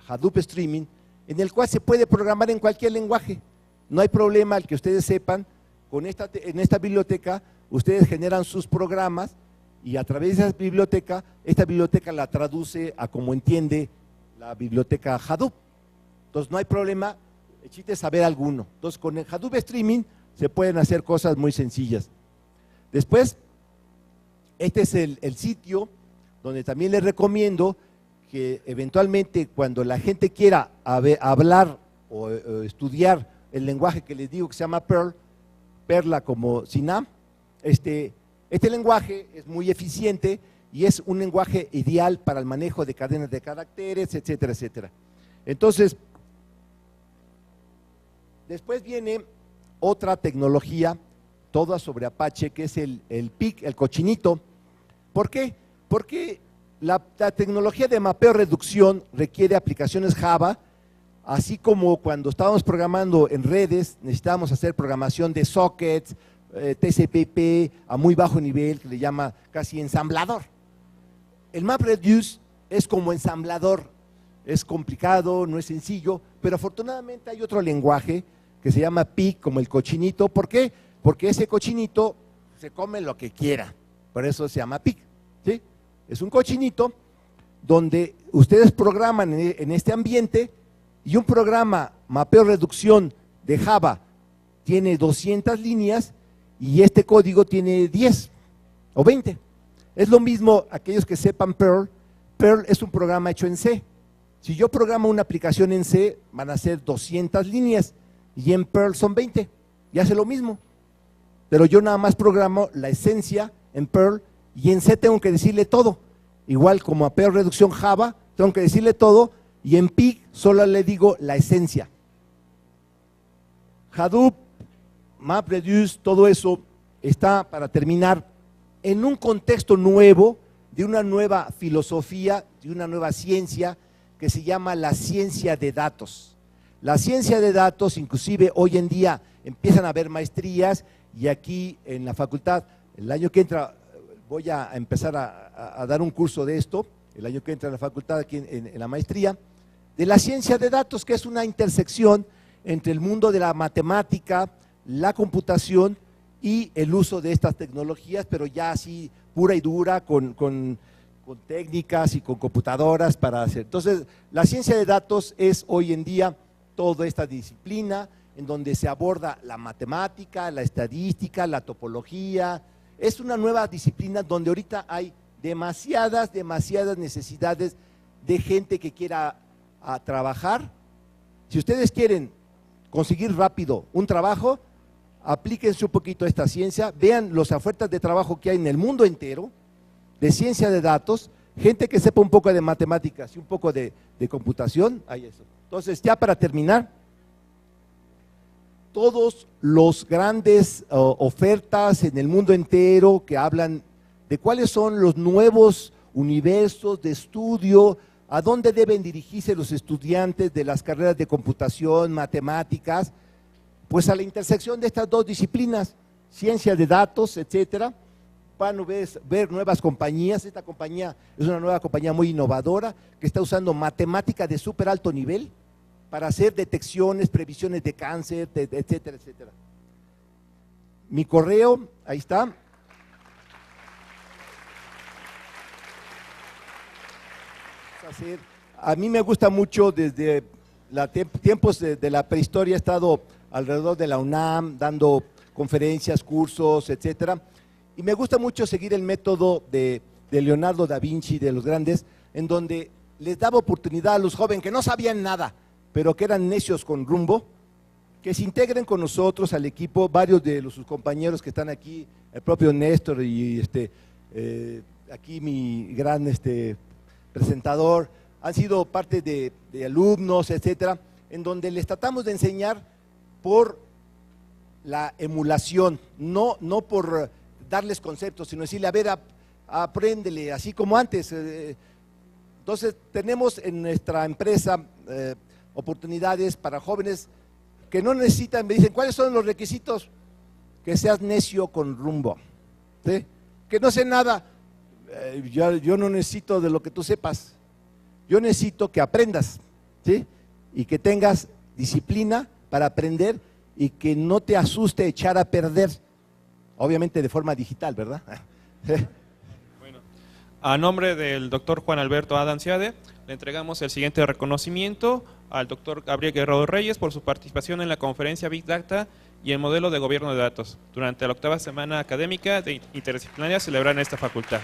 Hadoop Streaming, en el cual se puede programar en cualquier lenguaje. No hay problema, al que ustedes sepan, en esta biblioteca ustedes generan sus programas y a través de esa biblioteca, esta biblioteca la traduce a como entiende la biblioteca Hadoop. Entonces no hay problema, el chiste es saber alguno. Entonces con el Hadoop Streaming se pueden hacer cosas muy sencillas. Después, este es el sitio donde también les recomiendo que eventualmente cuando la gente quiera hablar o estudiar el lenguaje que les digo que se llama Perl, perla como Sinam, este lenguaje es muy eficiente y es un lenguaje ideal para el manejo de cadenas de caracteres, etcétera, etcétera. Entonces, después viene otra tecnología, toda sobre Apache, que es el PIC, el cochinito. ¿Por qué? Porque la tecnología de mapeo reducción requiere aplicaciones Java, así como cuando estábamos programando en redes, necesitábamos hacer programación de sockets, TCP/IP a muy bajo nivel, que le llama casi ensamblador. El MapReduce es como ensamblador, es complicado, no es sencillo, pero afortunadamente hay otro lenguaje que se llama PIC, como el cochinito. ¿Por qué? Porque ese cochinito se come lo que quiera, por eso se llama PIC, ¿sí? Es un cochinito donde ustedes programan en este ambiente y un programa mapeo reducción de Java tiene 200 líneas y este código tiene 10 o 20. Es lo mismo, aquellos que sepan Perl, Perl es un programa hecho en C. Si yo programo una aplicación en C, van a ser 200 líneas y en Perl son 20, y hace lo mismo. Pero yo nada más programo la esencia en Perl y en C tengo que decirle todo. Igual como a mapeo reducción Java, tengo que decirle todo y en PIC solo le digo la esencia. Hadoop, MapReduce, todo eso está, para terminar, en un contexto nuevo, de una nueva filosofía, de una nueva ciencia que se llama la ciencia de datos. La ciencia de datos, inclusive hoy en día empiezan a haber maestrías y aquí en la facultad, el año que entra voy a empezar a dar un curso de esto, el año que entra en la facultad aquí en la maestría, de la ciencia de datos, que es una intersección entre el mundo de la matemática, la computación y el uso de estas tecnologías, pero ya así pura y dura, con técnicas y con computadoras para hacer. Entonces, la ciencia de datos es hoy en día toda esta disciplina en donde se aborda la matemática, la estadística, la topología. Es una nueva disciplina donde ahorita hay demasiadas necesidades de gente que quiera trabajar. Si ustedes quieren conseguir rápido un trabajo, aplíquense un poquito a esta ciencia, vean las ofertas de trabajo que hay en el mundo entero, de ciencia de datos, gente que sepa un poco de matemáticas y un poco de computación, hay eso. Entonces, ya para terminar, todos los grandes ofertas en el mundo entero que hablan de cuáles son los nuevos universos de estudio, a dónde deben dirigirse los estudiantes de las carreras de computación, matemáticas, pues a la intersección de estas dos disciplinas, ciencia de datos, etcétera. Van a ver nuevas compañías. Esta compañía es una nueva compañía muy innovadora que está usando matemática de súper alto nivel para hacer detecciones, previsiones de cáncer, etcétera, etcétera. Mi correo, ahí está. A mí me gusta mucho desde tiempos de la prehistoria, he estado alrededor de la UNAM dando conferencias, cursos, etcétera, y me gusta mucho seguir el método de Leonardo da Vinci, de los grandes, en donde les daba oportunidad a los jóvenes que no sabían nada, pero que eran necios con rumbo, que se integren con nosotros al equipo. Varios de sus compañeros que están aquí, el propio Néstor y aquí mi gran presentador, han sido parte de alumnos, etcétera, en donde les tratamos de enseñar por la emulación, no por darles conceptos, sino decirle, a ver, apréndele, así como antes. Entonces, tenemos en nuestra empresa oportunidades para jóvenes que no necesitan, me dicen, ¿cuáles son los requisitos? Que seas necio con rumbo, ¿sí? Que no sé nada. Yo no necesito de lo que tú sepas, yo necesito que aprendas, ¿sí? Y que tengas disciplina para aprender y que no te asuste echar a perder, obviamente de forma digital, ¿verdad? Bueno, a nombre del doctor Juan Alberto Adanciade, le entregamos el siguiente reconocimiento al doctor Gabriel Guerrero Reyes por su participación en la conferencia Big Data y el modelo de gobierno de datos durante la 8ª semana académica de interdisciplinaria celebrada en esta facultad.